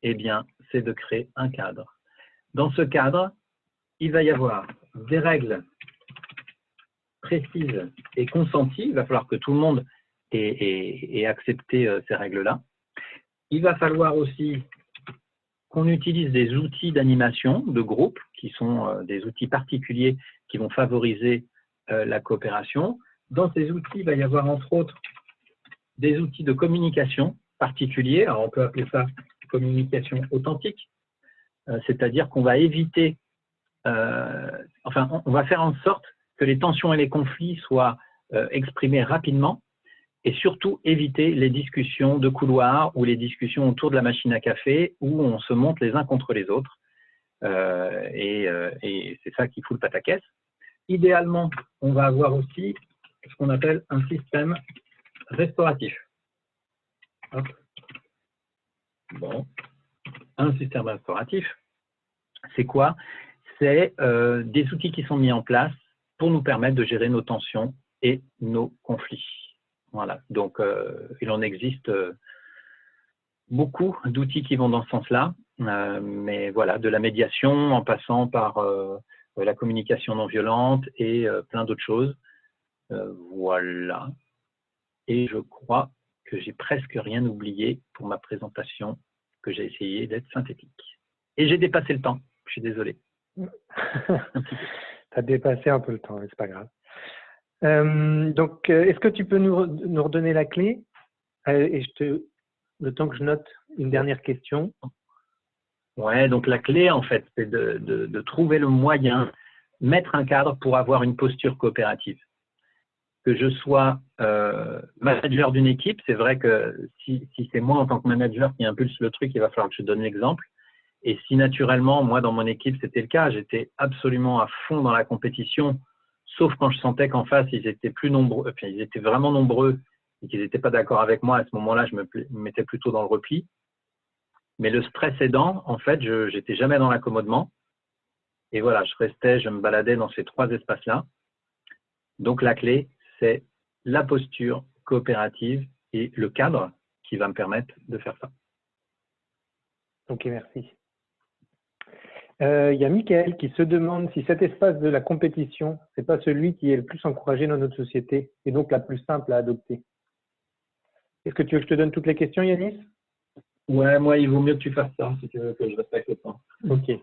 eh bien, c'est de créer un cadre. Dans ce cadre, il va y avoir des règles précises et consenties. Il va falloir que tout le monde ait accepté ces règles-là. Il va falloir aussi qu'on utilise des outils d'animation de groupe, qui sont des outils particuliers qui vont favoriser la coopération. Dans ces outils, il va y avoir entre autres des outils de communication particuliers. Alors, on peut appeler ça communication authentique, c'est-à-dire qu'on va éviter, enfin, on va faire en sorte que les tensions et les conflits soient exprimés rapidement et surtout éviter les discussions de couloir ou les discussions autour de la machine à café où on se monte les uns contre les autres. Et c'est ça qui fout le pataquès. Idéalement, on va avoir aussi ce qu'on appelle un système restauratif. Hop. Bon, un système restauratif, c'est quoi? C'est des outils qui sont mis en place pour nous permettre de gérer nos tensions et nos conflits. Voilà, donc il en existe beaucoup d'outils qui vont dans ce sens-là, mais voilà, de la médiation en passant par la communication non violente et plein d'autres choses. Voilà, et je crois que j'ai presque rien oublié pour ma présentation, que j'ai essayé d'être synthétique. Et j'ai dépassé le temps, je suis désolé. Tu as dépassé un peu le temps, mais c'est pas grave. Donc, est-ce que tu peux nous redonner la clé? Et le temps que je note une dernière question. Ouais, donc la clé, en fait, c'est de trouver le moyen, mettre un cadre pour avoir une posture coopérative. Que je sois manager d'une équipe, c'est vrai que si c'est moi en tant que manager qui impulse le truc, il va falloir que je donne l'exemple. Et si naturellement, moi dans mon équipe, c'était le cas, j'étais absolument à fond dans la compétition, sauf quand je sentais qu'en face, ils étaient plus nombreux, enfin, ils étaient vraiment nombreux et qu'ils n'étaient pas d'accord avec moi, à ce moment-là, je me mettais plutôt dans le repli. Mais le stress aidant, en fait, je n'étais jamais dans l'accommodement. Et voilà, je me baladais dans ces trois espaces-là. Donc la clé, c'est la posture coopérative et le cadre qui va me permettre de faire ça. Ok, merci. Il y a Michael qui se demande si cet espace de la compétition, ce n'est pas celui qui est le plus encouragé dans notre société et donc la plus simple à adopter. Est-ce que tu veux que je te donne toutes les questions, Yanis? Ouais, moi, il vaut mieux que tu fasses ça si tu veux que je respecte le temps. Ok. Il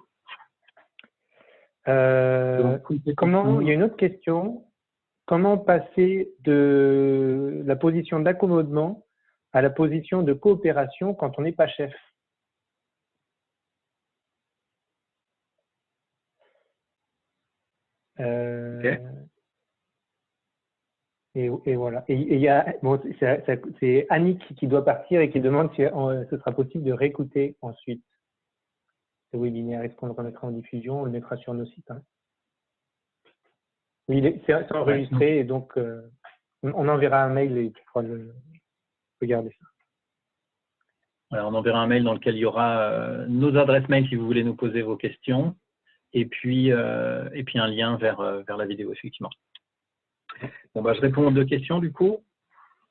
y a une autre question. Comment passer de la position d'accommodement à la position de coopération quand on n'est pas chef? Okay. Et voilà. Et il y a, bon, c'est Annick qui doit partir et qui demande si ce sera possible de réécouter ensuite ce webinaire. Est-ce qu'on le remettra en diffusion? On le mettra sur nos sites. Hein. Oui, c'est enregistré et donc on enverra un mail et tu pourras regarder ça. Voilà, on enverra un mail dans lequel il y aura nos adresses mail si vous voulez nous poser vos questions et puis un lien vers la vidéo, effectivement. Bon, bah, je réponds aux deux questions du coup.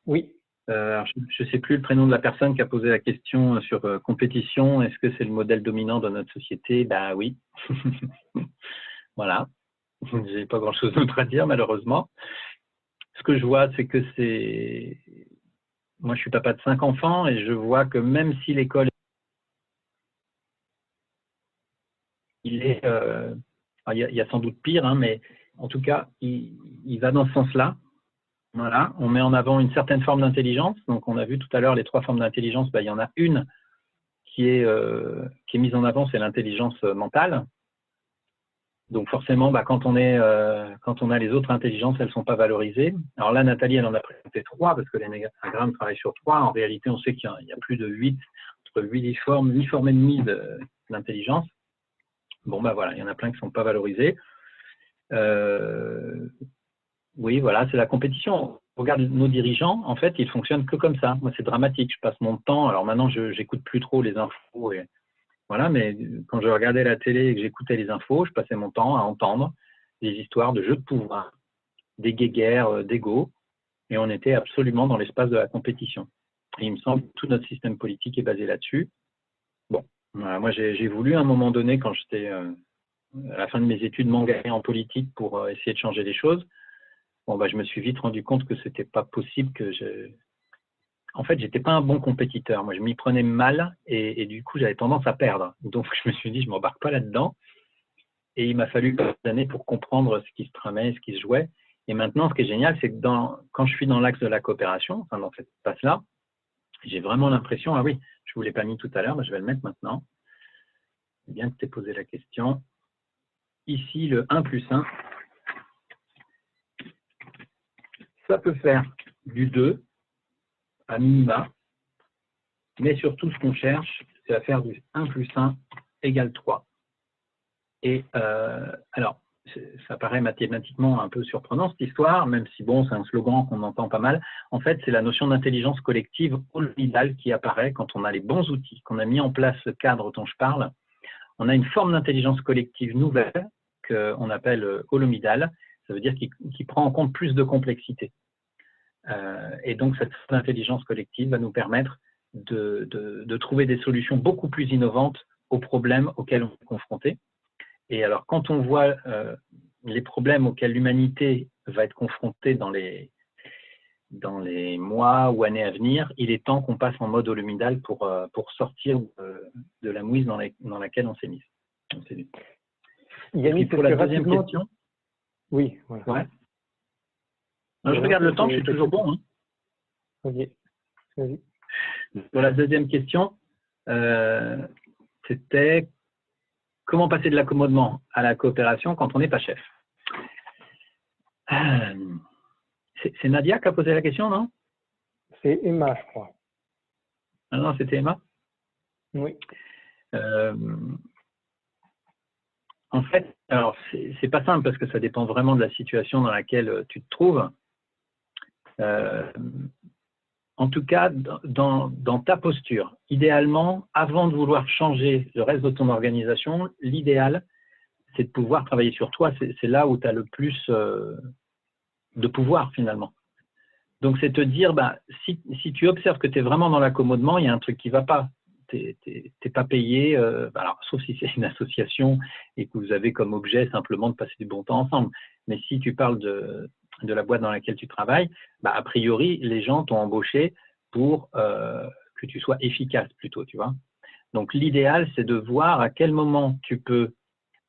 Oui. Alors, je ne sais plus le prénom de la personne qui a posé la question sur compétition. Est-ce que c'est le modèle dominant de notre société? Bah oui. Voilà. Je n'ai pas grand-chose d'autre à dire, malheureusement. Ce que je vois, c'est que moi, je suis papa de 5 enfants et je vois que même si l'école il y a sans doute pire, hein, mais en tout cas, il va dans ce sens-là. Voilà, on met en avant une certaine forme d'intelligence. Donc, on a vu tout à l'heure les 3 formes d'intelligence. Ben, il y en a une qui est mise en avant, c'est l'intelligence mentale. Donc, forcément, ben, quand on a les autres intelligences, elles ne sont pas valorisées. Alors là, Nathalie, elle en a présenté 3 parce que l'énéagramme travaille sur 3. En réalité, on sait qu'il y a plus de 8, entre 8 formes et demi d'intelligence. Bon, ben voilà, il y en a plein qui ne sont pas valorisés. Oui, voilà, c'est la compétition. Regarde nos dirigeants, en fait, ils fonctionnent que comme ça. Moi, c'est dramatique. Je passe mon temps. Alors maintenant, je n'écoute plus trop les infos. Et voilà, mais quand je regardais la télé et que j'écoutais les infos, je passais mon temps à entendre des histoires de jeux de pouvoir, des guéguerres, d'ego. Et on était absolument dans l'espace de la compétition. Et il me semble que tout notre système politique est basé là-dessus. Bon, voilà, moi, j'ai voulu à un moment donné, quand j'étais à la fin de mes études, m'engager en politique pour essayer de changer les choses. Bon, bah, je me suis vite rendu compte que c'était pas possible En fait, j'étais pas un bon compétiteur. Moi, je m'y prenais mal et du coup, j'avais tendance à perdre. Donc, je me suis dit, je m'embarque pas là-dedans. Et il m'a fallu quelques années pour comprendre ce qui se tramait, ce qui se jouait. Et maintenant, ce qui est génial, c'est que quand je suis dans l'axe de la coopération, enfin, dans cette passe-là, j'ai vraiment l'impression, ah oui, je vous l'ai pas mis tout à l'heure, mais je vais le mettre maintenant. C'est bien que tu aies posé la question. Ici, le 1 plus 1. Ça peut faire du 2 à minima, mais surtout ce qu'on cherche, c'est à faire du 1 plus 1 égale 3. Et alors, ça paraît mathématiquement un peu surprenant cette histoire, même si bon, c'est un slogan qu'on entend pas mal. En fait, c'est la notion d'intelligence collective holomidale qui apparaît quand on a les bons outils, qu'on a mis en place ce cadre dont je parle. On a une forme d'intelligence collective nouvelle qu'on appelle holomidale. Ça veut dire qu'il prend en compte plus de complexité. Et donc, cette intelligence collective va nous permettre de trouver des solutions beaucoup plus innovantes aux problèmes auxquels on est confronté. Et alors, quand on voit les problèmes auxquels l'humanité va être confrontée dans les mois ou années à venir, il est temps qu'on passe en mode holomidal pour sortir de la mouise dans laquelle on s'est mis. Yannick, pour la deuxième question. Oui, voilà. Ouais. Alors, je regarde le temps, je suis toujours bon. Hein. Ok. Vas-y. Pour la deuxième question, c'était comment passer de l'accommodement à la coopération quand on n'est pas chef. C'est Nadia qui a posé la question, non? C'est Emma, je crois. Ah non, c'était Emma? Oui. En fait, alors c'est pas simple parce que ça dépend vraiment de la situation dans laquelle tu te trouves. En tout cas, dans ta posture, idéalement, avant de vouloir changer le reste de ton organisation, l'idéal, c'est de pouvoir travailler sur toi. C'est là où tu as le plus de pouvoir finalement. Donc, c'est te dire, bah, si tu observes que tu es vraiment dans l'accommodement, il y a un truc qui ne va pas. Tu n'es pas payé, alors, sauf si c'est une association et que vous avez comme objet simplement de passer du bon temps ensemble. Mais si tu parles de la boîte dans laquelle tu travailles, bah, a priori, les gens t'ont embauché pour que tu sois efficace plutôt, tu vois. Donc, l'idéal, c'est de voir à quel moment tu peux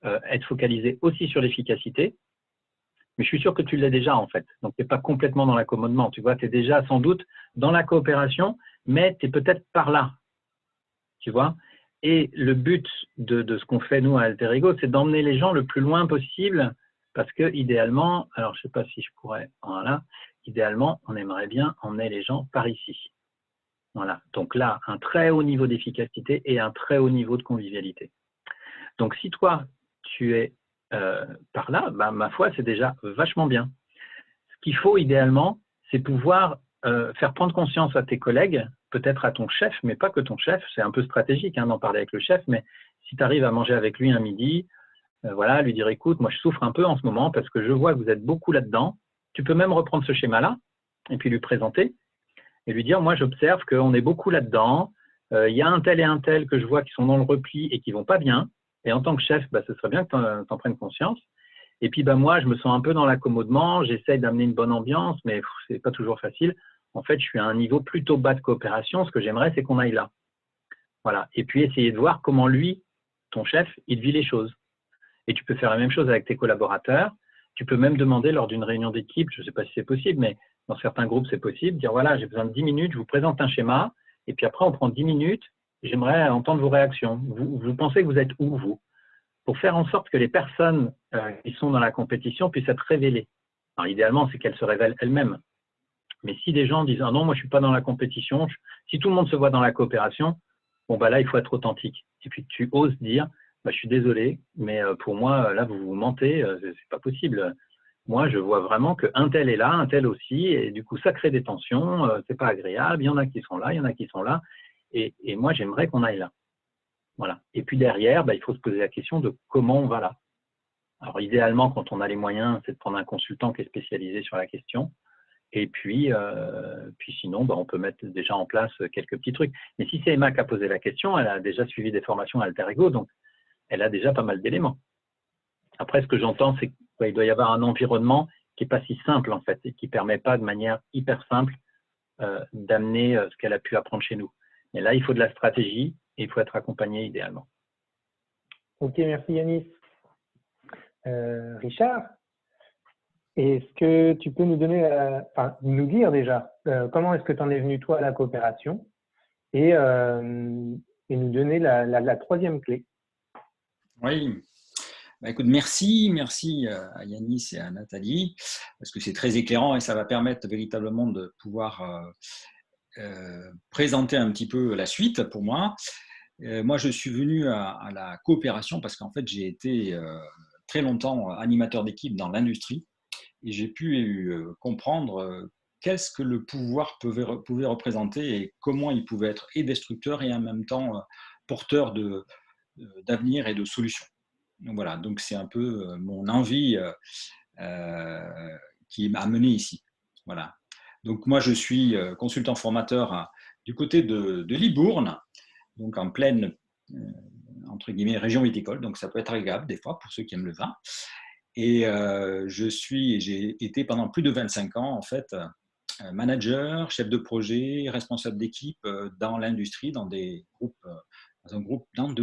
être focalisé aussi sur l'efficacité. Mais je suis sûr que tu l'as déjà, en fait. Donc, tu n'es pas complètement dans l'accommodement. Tu vois, tu es déjà sans doute dans la coopération, mais tu es peut-être par là. Tu vois. Et le but de ce qu'on fait, nous, à Alter Ego, c'est d'emmener les gens le plus loin possible parce que, idéalement, alors je ne sais pas si je pourrais, voilà, idéalement, on aimerait bien emmener les gens par ici. Voilà. Donc là, un très haut niveau d'efficacité et un très haut niveau de convivialité. Donc, si toi, tu es par là, bah, ma foi, c'est déjà vachement bien. Ce qu'il faut idéalement, c'est pouvoir faire prendre conscience à tes collègues, peut-être à ton chef, mais pas que ton chef, c'est un peu stratégique hein, d'en parler avec le chef, mais si tu arrives à manger avec lui un midi, voilà, lui dire écoute, moi je souffre un peu en ce moment parce que je vois que vous êtes beaucoup là-dedans, tu peux même reprendre ce schéma-là et puis lui présenter et lui dire moi j'observe qu'on est beaucoup là-dedans, il y a un tel et un tel que je vois qui sont dans le repli et qui vont pas bien. Et en tant que chef, bah, ce serait bien que tu en prennes conscience. Et puis, bah, moi, je me sens un peu dans l'accommodement. J'essaye d'amener une bonne ambiance, mais ce n'est pas toujours facile. En fait, je suis à un niveau plutôt bas de coopération. Ce que j'aimerais, c'est qu'on aille là. Voilà. Et puis, essayer de voir comment lui, ton chef, il vit les choses. Et tu peux faire la même chose avec tes collaborateurs. Tu peux même demander lors d'une réunion d'équipe, je ne sais pas si c'est possible, mais Dans certains groupes, c'est possible. Dire, voilà, j'ai besoin de 10 minutes, je vous présente un schéma, et puis après, on prend 10 minutes, j'aimerais entendre vos réactions. Vous pensez que vous êtes où, vous? Pour faire en sorte que les personnes qui sont dans la compétition puissent être révélées. Alors, idéalement, c'est qu'elles se révèlent elles-mêmes. Mais si des gens disent, ah non, moi, je ne suis pas dans la compétition, si tout le monde se voit dans la coopération, bon, bah là, il faut être authentique. Et puis, tu oses dire, bah, je suis désolé, mais pour moi, là, vous mentez, c'est pas possible. Moi, je vois vraiment qu'un tel est là, un tel aussi, et du coup, ça crée des tensions, c'est pas agréable, il y en a qui sont là, il y en a qui sont là, et moi, j'aimerais qu'on aille là. Voilà. Et puis derrière, bah, il faut se poser la question de comment on va là. Alors, idéalement, quand on a les moyens, c'est de prendre un consultant qui est spécialisé sur la question. Et puis sinon, bah, on peut mettre déjà en place quelques petits trucs. Mais si c'est Emma qui a posé la question, elle a déjà suivi des formations à Alter Ego, donc elle a déjà pas mal d'éléments. Après, ce que j'entends, c'est qu'il doit y avoir un environnement qui n'est pas si simple, en fait, et qui ne permet pas de manière hyper simple d'amener ce qu'elle a pu apprendre chez nous. Mais là, il faut de la stratégie et il faut être accompagné idéalement. Ok, merci Yanis. Richard, est-ce que tu peux nous donner, nous dire déjà, comment est-ce que tu en es venu toi à la coopération et nous donner la troisième clé? Oui, bah, écoute, merci à Yanis et à Nathalie, parce que c'est très éclairant et ça va permettre véritablement de pouvoir présenter un petit peu la suite pour moi. Moi, je suis venu à la coopération parce qu'en fait, j'ai été très longtemps animateur d'équipe dans l'industrie et j'ai pu comprendre qu'est-ce que le pouvoir pouvait représenter et comment il pouvait être et destructeur et en même temps porteur d'avenir et de solutions. Donc voilà, donc c'est un peu mon envie qui m'a amené ici. Voilà. Donc moi, je suis consultant formateur du côté de Libourne, donc en pleine entre guillemets région viticole, donc ça peut être agréable des fois pour ceux qui aiment le vin. Et j'ai été pendant plus de 25 ans en fait manager, chef de projet, responsable d'équipe dans l'industrie, dans deux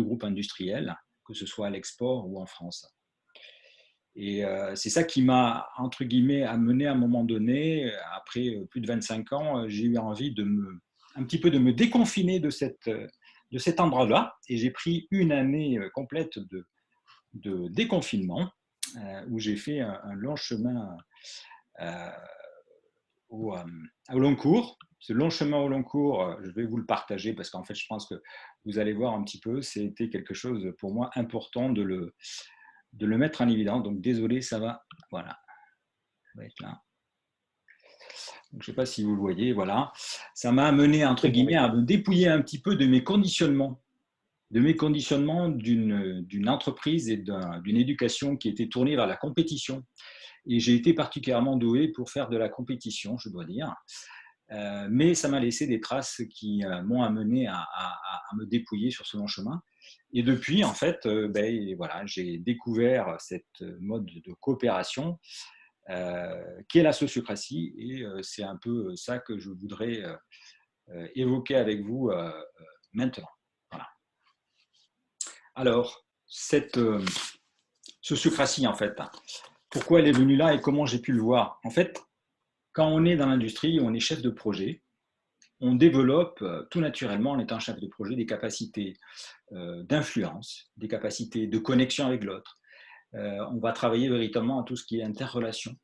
groupes industriels, que ce soit à l'export ou en France. Et c'est ça qui m'a, entre guillemets, amené à un moment donné, après plus de 25 ans, j'ai eu envie un petit peu de me déconfiner de cet endroit-là. Et j'ai pris une année complète de déconfinement, où j'ai fait un long chemin au long cours. Ce long chemin au long cours, je vais vous le partager parce qu'en fait, je pense que vous allez voir un petit peu, c'était quelque chose pour moi important de le mettre en évidence. Donc, désolé, ça va. Voilà. Ça va être là. Donc, je ne sais pas si vous le voyez. Voilà. Ça m'a amené, entre guillemets, à me dépouiller un petit peu de mes conditionnements. D'une entreprise et d'une éducation qui était tournée vers la compétition. Et j'ai été particulièrement doué pour faire de la compétition, je dois dire. Mais ça m'a laissé des traces qui m'ont amené à me dépouiller sur ce long chemin. Et depuis, en fait, voilà, j'ai découvert cette mode de coopération qui est la sociocratie. Et c'est un peu ça que je voudrais évoquer avec vous maintenant. Voilà. Alors, cette sociocratie, en fait, pourquoi elle est venue là et comment j'ai pu le voir? En fait, quand on est dans l'industrie, on est chef de projet, on développe tout naturellement, en étant chef de projet, des capacités d'influence, des capacités de connexion avec l'autre. On va travailler véritablement à tout ce qui est interrelation.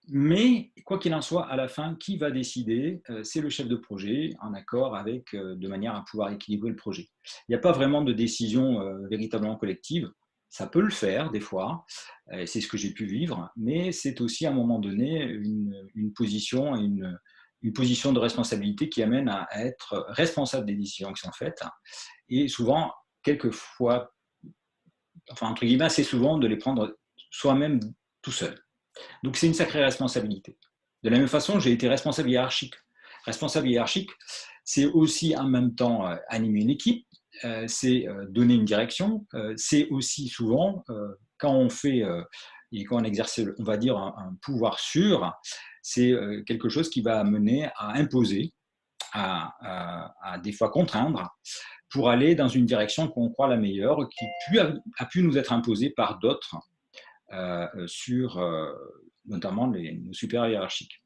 Mais, quoi qu'il en soit, à la fin, qui va décider? C'est le chef de projet, en accord avec, de manière à pouvoir équilibrer le projet. Il n'y a pas vraiment de décision véritablement collective. Ça peut le faire des fois, c'est ce que j'ai pu vivre, mais c'est aussi à un moment donné une position, une position de responsabilité qui amène à être responsable des décisions qui sont faites. Et souvent, quelquefois, enfin entre guillemets, assez souvent de les prendre soi-même tout seul. Donc c'est une sacrée responsabilité. De la même façon, j'ai été responsable hiérarchique. Responsable hiérarchique, c'est aussi en même temps animer une équipe, c'est donner une direction, c'est aussi souvent, quand on fait et quand on exerce, on va dire, un pouvoir sûr, c'est quelque chose qui va mener à imposer, à des fois contraindre, pour aller dans une direction qu'on croit la meilleure, qui a pu nous être imposée par d'autres sur notamment nos supérieurs hiérarchiques.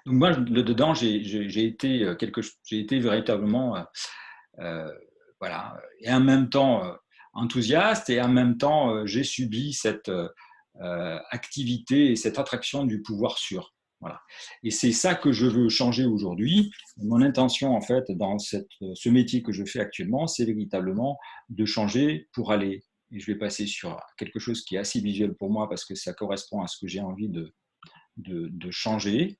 Donc moi, dedans, j'ai été véritablement, voilà, et en même temps enthousiaste, et en même temps, j'ai subi cette activité et cette attraction du pouvoir sûr. Voilà. Et c'est ça que je veux changer aujourd'hui. Mon intention, en fait, dans ce métier que je fais actuellement, c'est véritablement de changer pour aller. Et je vais passer sur quelque chose qui est assez visuel pour moi parce que ça correspond à ce que j'ai envie de changer.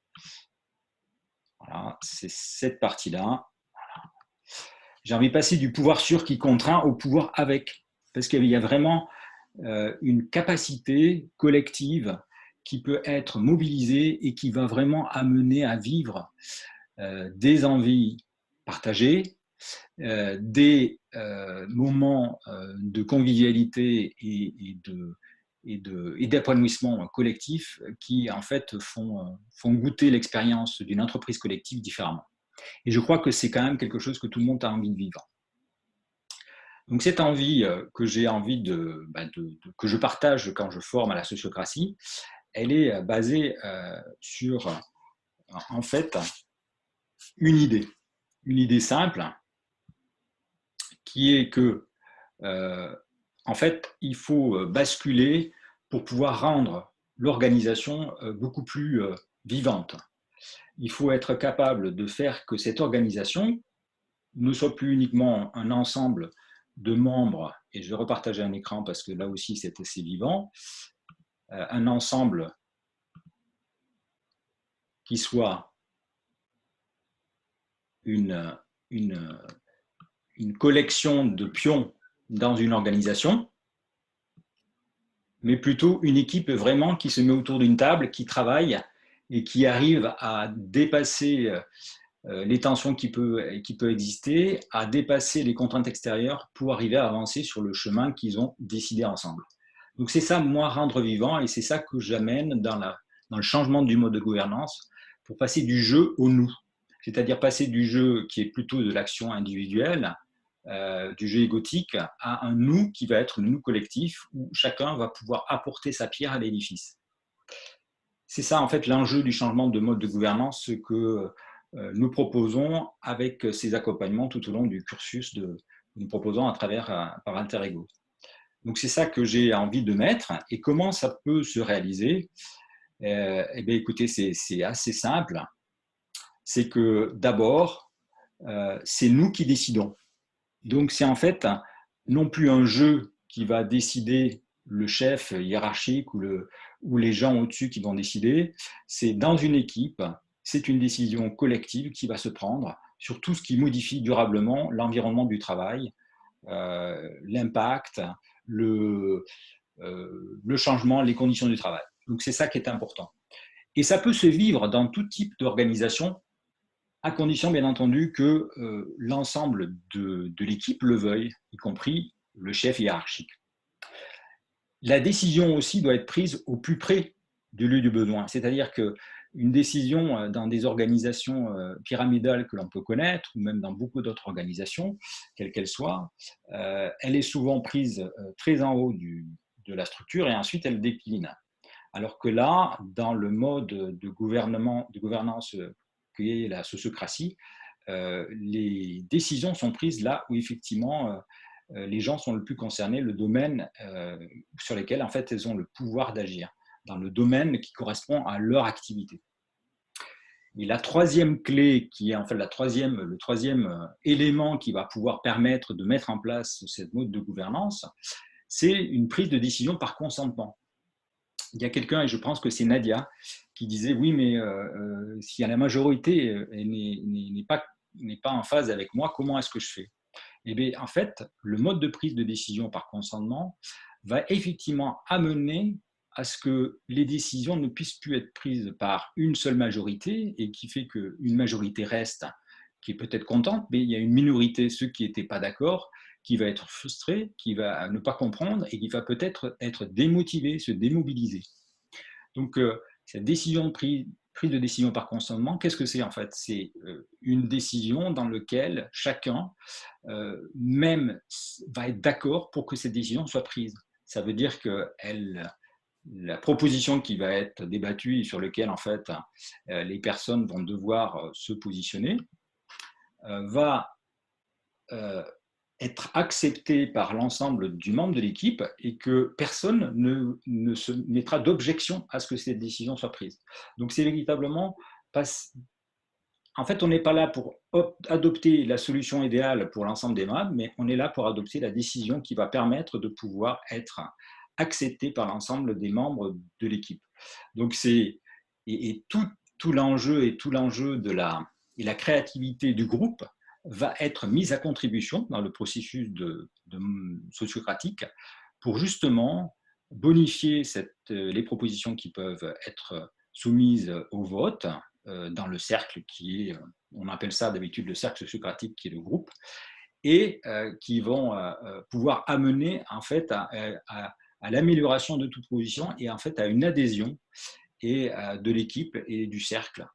Voilà, c'est cette partie-là. J'ai envie de passer du pouvoir sur qui contraint au pouvoir avec. Parce qu'il y a vraiment une capacité collective qui peut être mobilisée et qui va vraiment amener à vivre des envies partagées, des moments de convivialité et d'épanouissement collectif qui en fait font goûter l'expérience d'une entreprise collective différemment. Et je crois que c'est quand même quelque chose que tout le monde a envie de vivre. Donc cette envie que j'ai envie que je partage quand je forme à la sociocratie, elle est basée sur en fait une idée simple qui est que en fait il faut basculer pour pouvoir rendre l'organisation beaucoup plus vivante. Il faut être capable de faire que cette organisation ne soit plus uniquement un ensemble de membres, et je vais repartager un écran parce que là aussi c'est assez vivant, un ensemble qui soit une collection de pions dans une organisation, mais plutôt une équipe vraiment qui se met autour d'une table, qui travaille et qui arrive à dépasser les tensions qui peuvent exister, à dépasser les contraintes extérieures pour arriver à avancer sur le chemin qu'ils ont décidé ensemble. Donc c'est ça, moi, rendre vivant, et c'est ça que j'amène dans le changement du mode de gouvernance pour passer du jeu au nous. C'est-à-dire passer du jeu qui est plutôt de l'action individuelle, du jeu égotique, à un nous qui va être le nous collectif, où chacun va pouvoir apporter sa pierre à l'édifice. C'est ça, en fait, l'enjeu du changement de mode de gouvernance, ce que nous proposons avec ces accompagnements tout au long du cursus nous proposons à travers par Interego. Donc c'est ça que j'ai envie de mettre. Et comment ça peut se réaliser? Eh bien, écoutez, c'est assez simple. C'est que d'abord, c'est nous qui décidons. Donc c'est en fait non plus un jeu qui va décider le chef hiérarchique ou les gens au-dessus qui vont décider. C'est dans une équipe, c'est une décision collective qui va se prendre sur tout ce qui modifie durablement l'environnement du travail, l'impact, le changement, les conditions du travail. Donc c'est ça qui est important. Et ça peut se vivre dans tout type d'organisation, à condition bien entendu que l'ensemble de l'équipe le veuille, y compris le chef hiérarchique. La décision aussi doit être prise au plus près du lieu du besoin, c'est-à-dire qu'une décision dans des organisations pyramidales que l'on peut connaître, ou même dans beaucoup d'autres organisations, quelles qu'elles soient, elle est souvent prise très en haut de la structure et ensuite elle décline. Alors que là, dans le mode de gouvernance qui est la sociocratie, les décisions sont prises là où effectivement les gens sont le plus concernés, le domaine sur lequel en fait elles ont le pouvoir d'agir, dans le domaine qui correspond à leur activité. Et la troisième clé, qui est en fait le troisième élément qui va pouvoir permettre de mettre en place cette mode de gouvernance, c'est une prise de décision par consentement. Il y a quelqu'un, et je pense que c'est Nadia, qui disait oui, mais si la majorité n'est pas en phase avec moi, comment est-ce que je fais? Eh bien, en fait, le mode de prise de décision par consentement va effectivement amener à ce que les décisions ne puissent plus être prises par une seule majorité et qui fait qu'une majorité reste, qui est peut-être contente, mais il y a une minorité, ceux qui n'étaient pas d'accord, qui va être frustré, qui va ne pas comprendre et qui va peut-être être démotivé, se démobiliser. Donc, cette prise de décision par consentement, qu'est-ce que c'est en fait? C'est une décision dans laquelle chacun même va être d'accord pour que cette décision soit prise. Ça veut dire qu'elle la proposition qui va être débattue et sur laquelle en fait les personnes vont devoir se positionner va être acceptée par l'ensemble du membre de l'équipe et que personne ne se mettra d'objection à ce que cette décision soit prise. Donc c'est véritablement pas… En fait, on n'est pas là pour adopter la solution idéale pour l'ensemble des membres, mais on est là pour adopter la décision qui va permettre de pouvoir être acceptée par l'ensemble des membres de l'équipe. Donc et tout l'enjeu de la créativité du groupe va être mise à contribution dans le processus de sociocratique pour justement bonifier les propositions qui peuvent être soumises au vote dans le cercle qui est, on appelle ça d'habitude le cercle sociocratique qui est le groupe, et qui vont pouvoir amener en fait à l'amélioration de toute position et en fait à une adhésion et de l'équipe et du cercle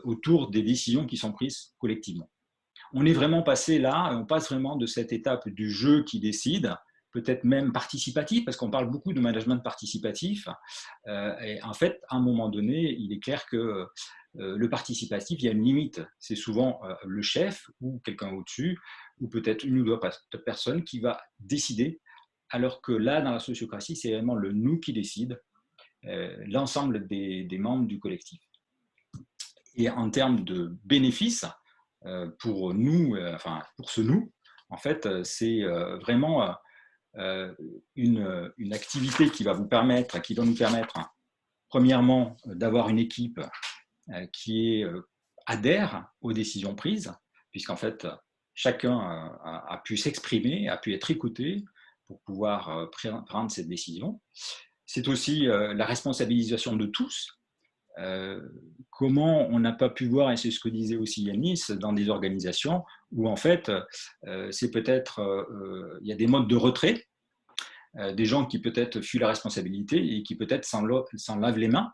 autour des décisions qui sont prises collectivement. On est vraiment passé là, on passe vraiment de cette étape du jeu qui décide, peut-être même participatif, parce qu'on parle beaucoup de management participatif. Et en fait, à un moment donné, il est clair que le participatif, il y a une limite. C'est souvent le chef ou quelqu'un au-dessus, ou peut-être une ou deux personnes qui va décider, alors que là, dans la sociocratie, c'est vraiment le nous qui décide, l'ensemble des membres du collectif. Et en termes de bénéfices, pour nous, enfin pour ce nous, en fait, c'est vraiment une activité qui va nous permettre, premièrement, d'avoir une équipe qui adhère aux décisions prises, puisqu'en fait, chacun a pu s'exprimer, a pu être écouté pour pouvoir prendre cette décision. C'est aussi la responsabilisation de tous. Comment on n'a pas pu voir, et c'est ce que disait aussi Yanis, dans des organisations où en fait, c'est peut-être, il y a des modes de retrait, des gens qui peut-être fuient la responsabilité et qui peut-être s'en lavent les mains,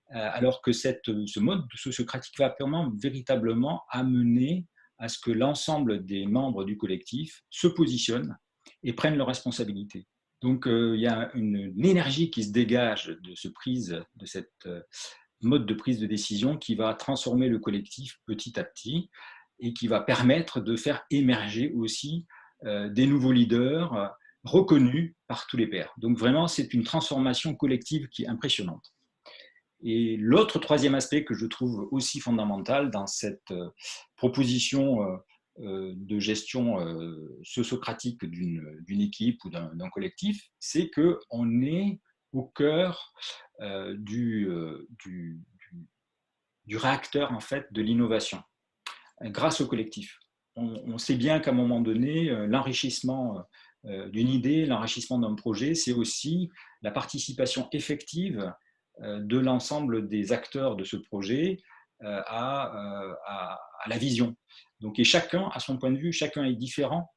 alors que ce mode sociocratique va véritablement amener à ce que l'ensemble des membres du collectif se positionnent et prennent leurs responsabilités. Donc il y a une énergie qui se dégage de cette mode de prise de décision qui va transformer le collectif petit à petit et qui va permettre de faire émerger aussi des nouveaux leaders reconnus par tous les pairs. Donc vraiment, c'est une transformation collective qui est impressionnante. Et l'autre troisième aspect que je trouve aussi fondamental dans cette proposition de gestion sociocratique d'une équipe ou d'un collectif, c'est qu'on est au cœur du réacteur en fait, de l'innovation grâce au collectif. On sait bien qu'à un moment donné, l'enrichissement d'une idée, l'enrichissement d'un projet, c'est aussi la participation effective de l'ensemble des acteurs de ce projet à la vision. Donc, et chacun a son point de vue, chacun est différent,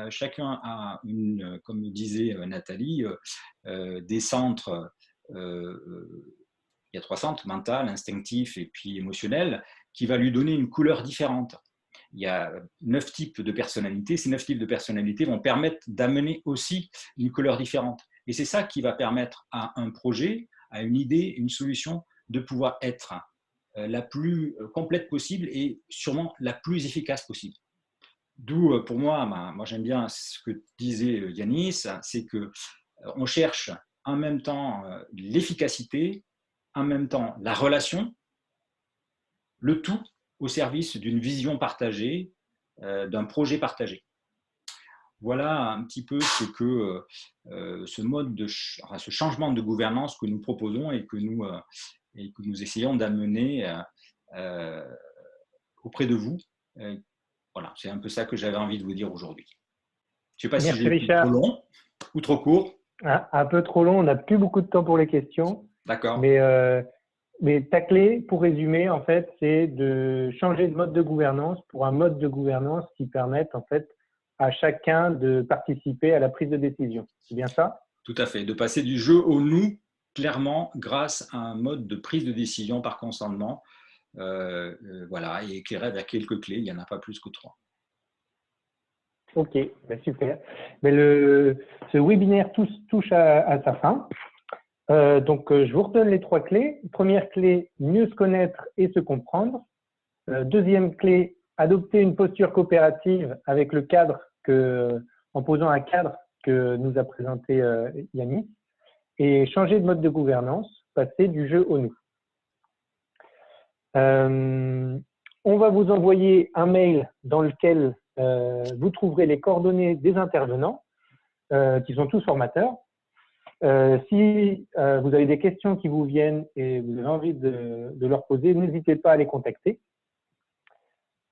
chacun a comme disait Nathalie, des centres, il y a 3 centres, mental, instinctif et puis émotionnel, qui va lui donner une couleur différente. Il y a 9 types de personnalités. Ces 9 types de personnalités vont permettre d'amener aussi une couleur différente. Et c'est ça qui va permettre à un projet, à une idée, une solution, de pouvoir être la plus complète possible et sûrement la plus efficace possible. D'où, pour moi j'aime bien ce que disait Yanis, c'est qu'on cherche en même temps l'efficacité, en même temps la relation, le tout au service d'une vision partagée, d'un projet partagé. Voilà un petit peu ce que ce changement de gouvernance que nous proposons et que nous essayons d'amener auprès de vous. Voilà, c'est un peu ça que j'avais envie de vous dire aujourd'hui. Je ne sais pas si j'ai été trop long ou trop court. Un peu trop long, on n'a plus beaucoup de temps pour les questions. D'accord. Mais ta clé, pour résumer, en fait, c'est de changer de mode de gouvernance pour un mode de gouvernance qui permette, en fait, à chacun de participer à la prise de décision. C'est bien ça? Tout à fait. De passer du jeu au nous, clairement, grâce à un mode de prise de décision par consentement. Voilà, et éclairé avec quelques clés. Il n'y en a pas plus que 3. Ok, ben super. Mais ce webinaire touche à sa fin. Je vous redonne les 3 clés. Première clé, mieux se connaître et se comprendre. Deuxième clé, adopter une posture coopérative avec le cadre en posant un cadre que nous a présenté Yannick. Et changer de mode de gouvernance, passer du jeu au nous. On va vous envoyer un mail dans lequel vous trouverez les coordonnées des intervenants, qui sont tous formateurs. Si vous avez des questions qui vous viennent et vous avez envie de leur poser, n'hésitez pas à les contacter.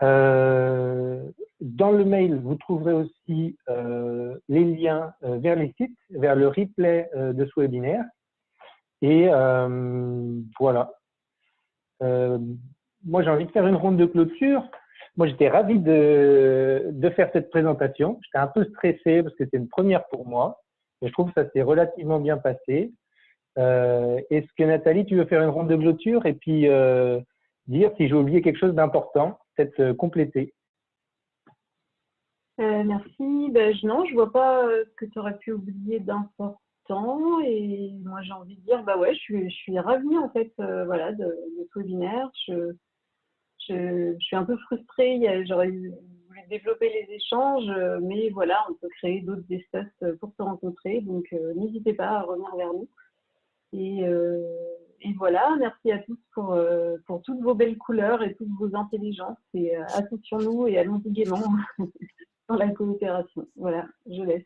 Dans le mail, vous trouverez aussi les liens vers les sites, vers le replay de ce webinaire. Et voilà. Moi, j'ai envie de faire une ronde de clôture. Moi, j'étais ravi de faire cette présentation. J'étais un peu stressé parce que c'était une première pour moi. Et je trouve que ça s'est relativement bien passé. Est-ce que Nathalie, tu veux faire une ronde de clôture et puis dire si j'ai oublié quelque chose d'important, peut-être compléter? Merci. Non, je vois pas ce que tu aurais pu oublier d'important. Et moi, j'ai envie de dire, ouais, je suis ravie en fait, voilà, de ce webinaire. Je suis un peu frustrée. J'aurais voulu développer les échanges, mais voilà, on peut créer d'autres espaces pour se rencontrer. Donc, n'hésitez pas à revenir vers nous. Et voilà, merci à tous pour toutes vos belles couleurs et toutes vos intelligences. Et associons-nous et allons-y gaiement dans la coopération. Voilà, je laisse.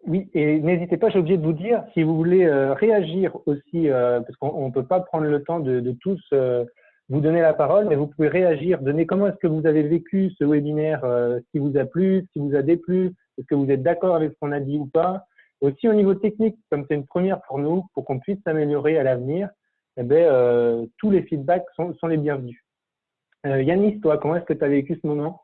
Oui, et n'hésitez pas, j'ai oublié de vous dire, si vous voulez réagir aussi, parce qu'on ne peut pas prendre le temps de tous vous donner la parole, mais vous pouvez réagir, donner comment est-ce que vous avez vécu ce webinaire, ce qui vous a plu, ce qui vous a déplu, est-ce que vous êtes d'accord avec ce qu'on a dit ou pas. Aussi au niveau technique, comme c'est une première pour nous, pour qu'on puisse s'améliorer à l'avenir, tous les feedbacks sont les bienvenus. Yannis, toi, comment est-ce que tu as vécu ce moment?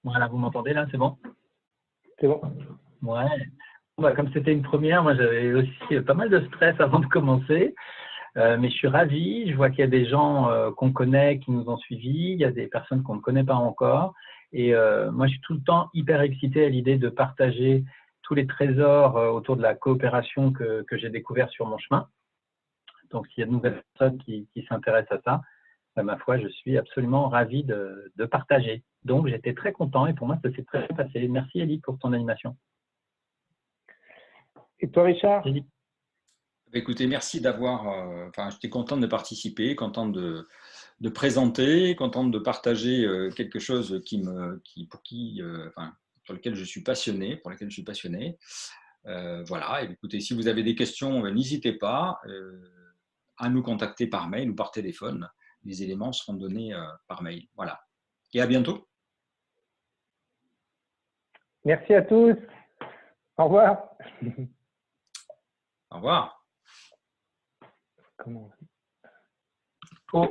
Voilà, vous m'entendez là, c'est bon? C'est bon. Ouais. Comme c'était une première, moi j'avais aussi pas mal de stress avant de commencer, mais je suis ravi. Je vois qu'il y a des gens qu'on connaît, qui nous ont suivis, il y a des personnes qu'on ne connaît pas encore. Et moi je suis tout le temps hyper excité à l'idée de partager tous les trésors autour de la coopération que j'ai découvert sur mon chemin. Donc s'il y a de nouvelles personnes qui s'intéressent à ça, ma foi, je suis absolument ravi de partager. Donc j'étais très content et pour moi ça s'est très bien passé. Merci Elie pour ton animation. Et toi, Richard? Écoutez, merci d'avoir. J'étais content de participer, content de présenter, content de partager quelque chose sur lequel je suis passionné, pour lequel je suis passionné. Voilà. Et écoutez, si vous avez des questions, n'hésitez pas à nous contacter par mail ou par téléphone. Les éléments seront donnés par mail. Voilà. Et à bientôt. Merci à tous. Au revoir. Au revoir. Comment on dit? Oh.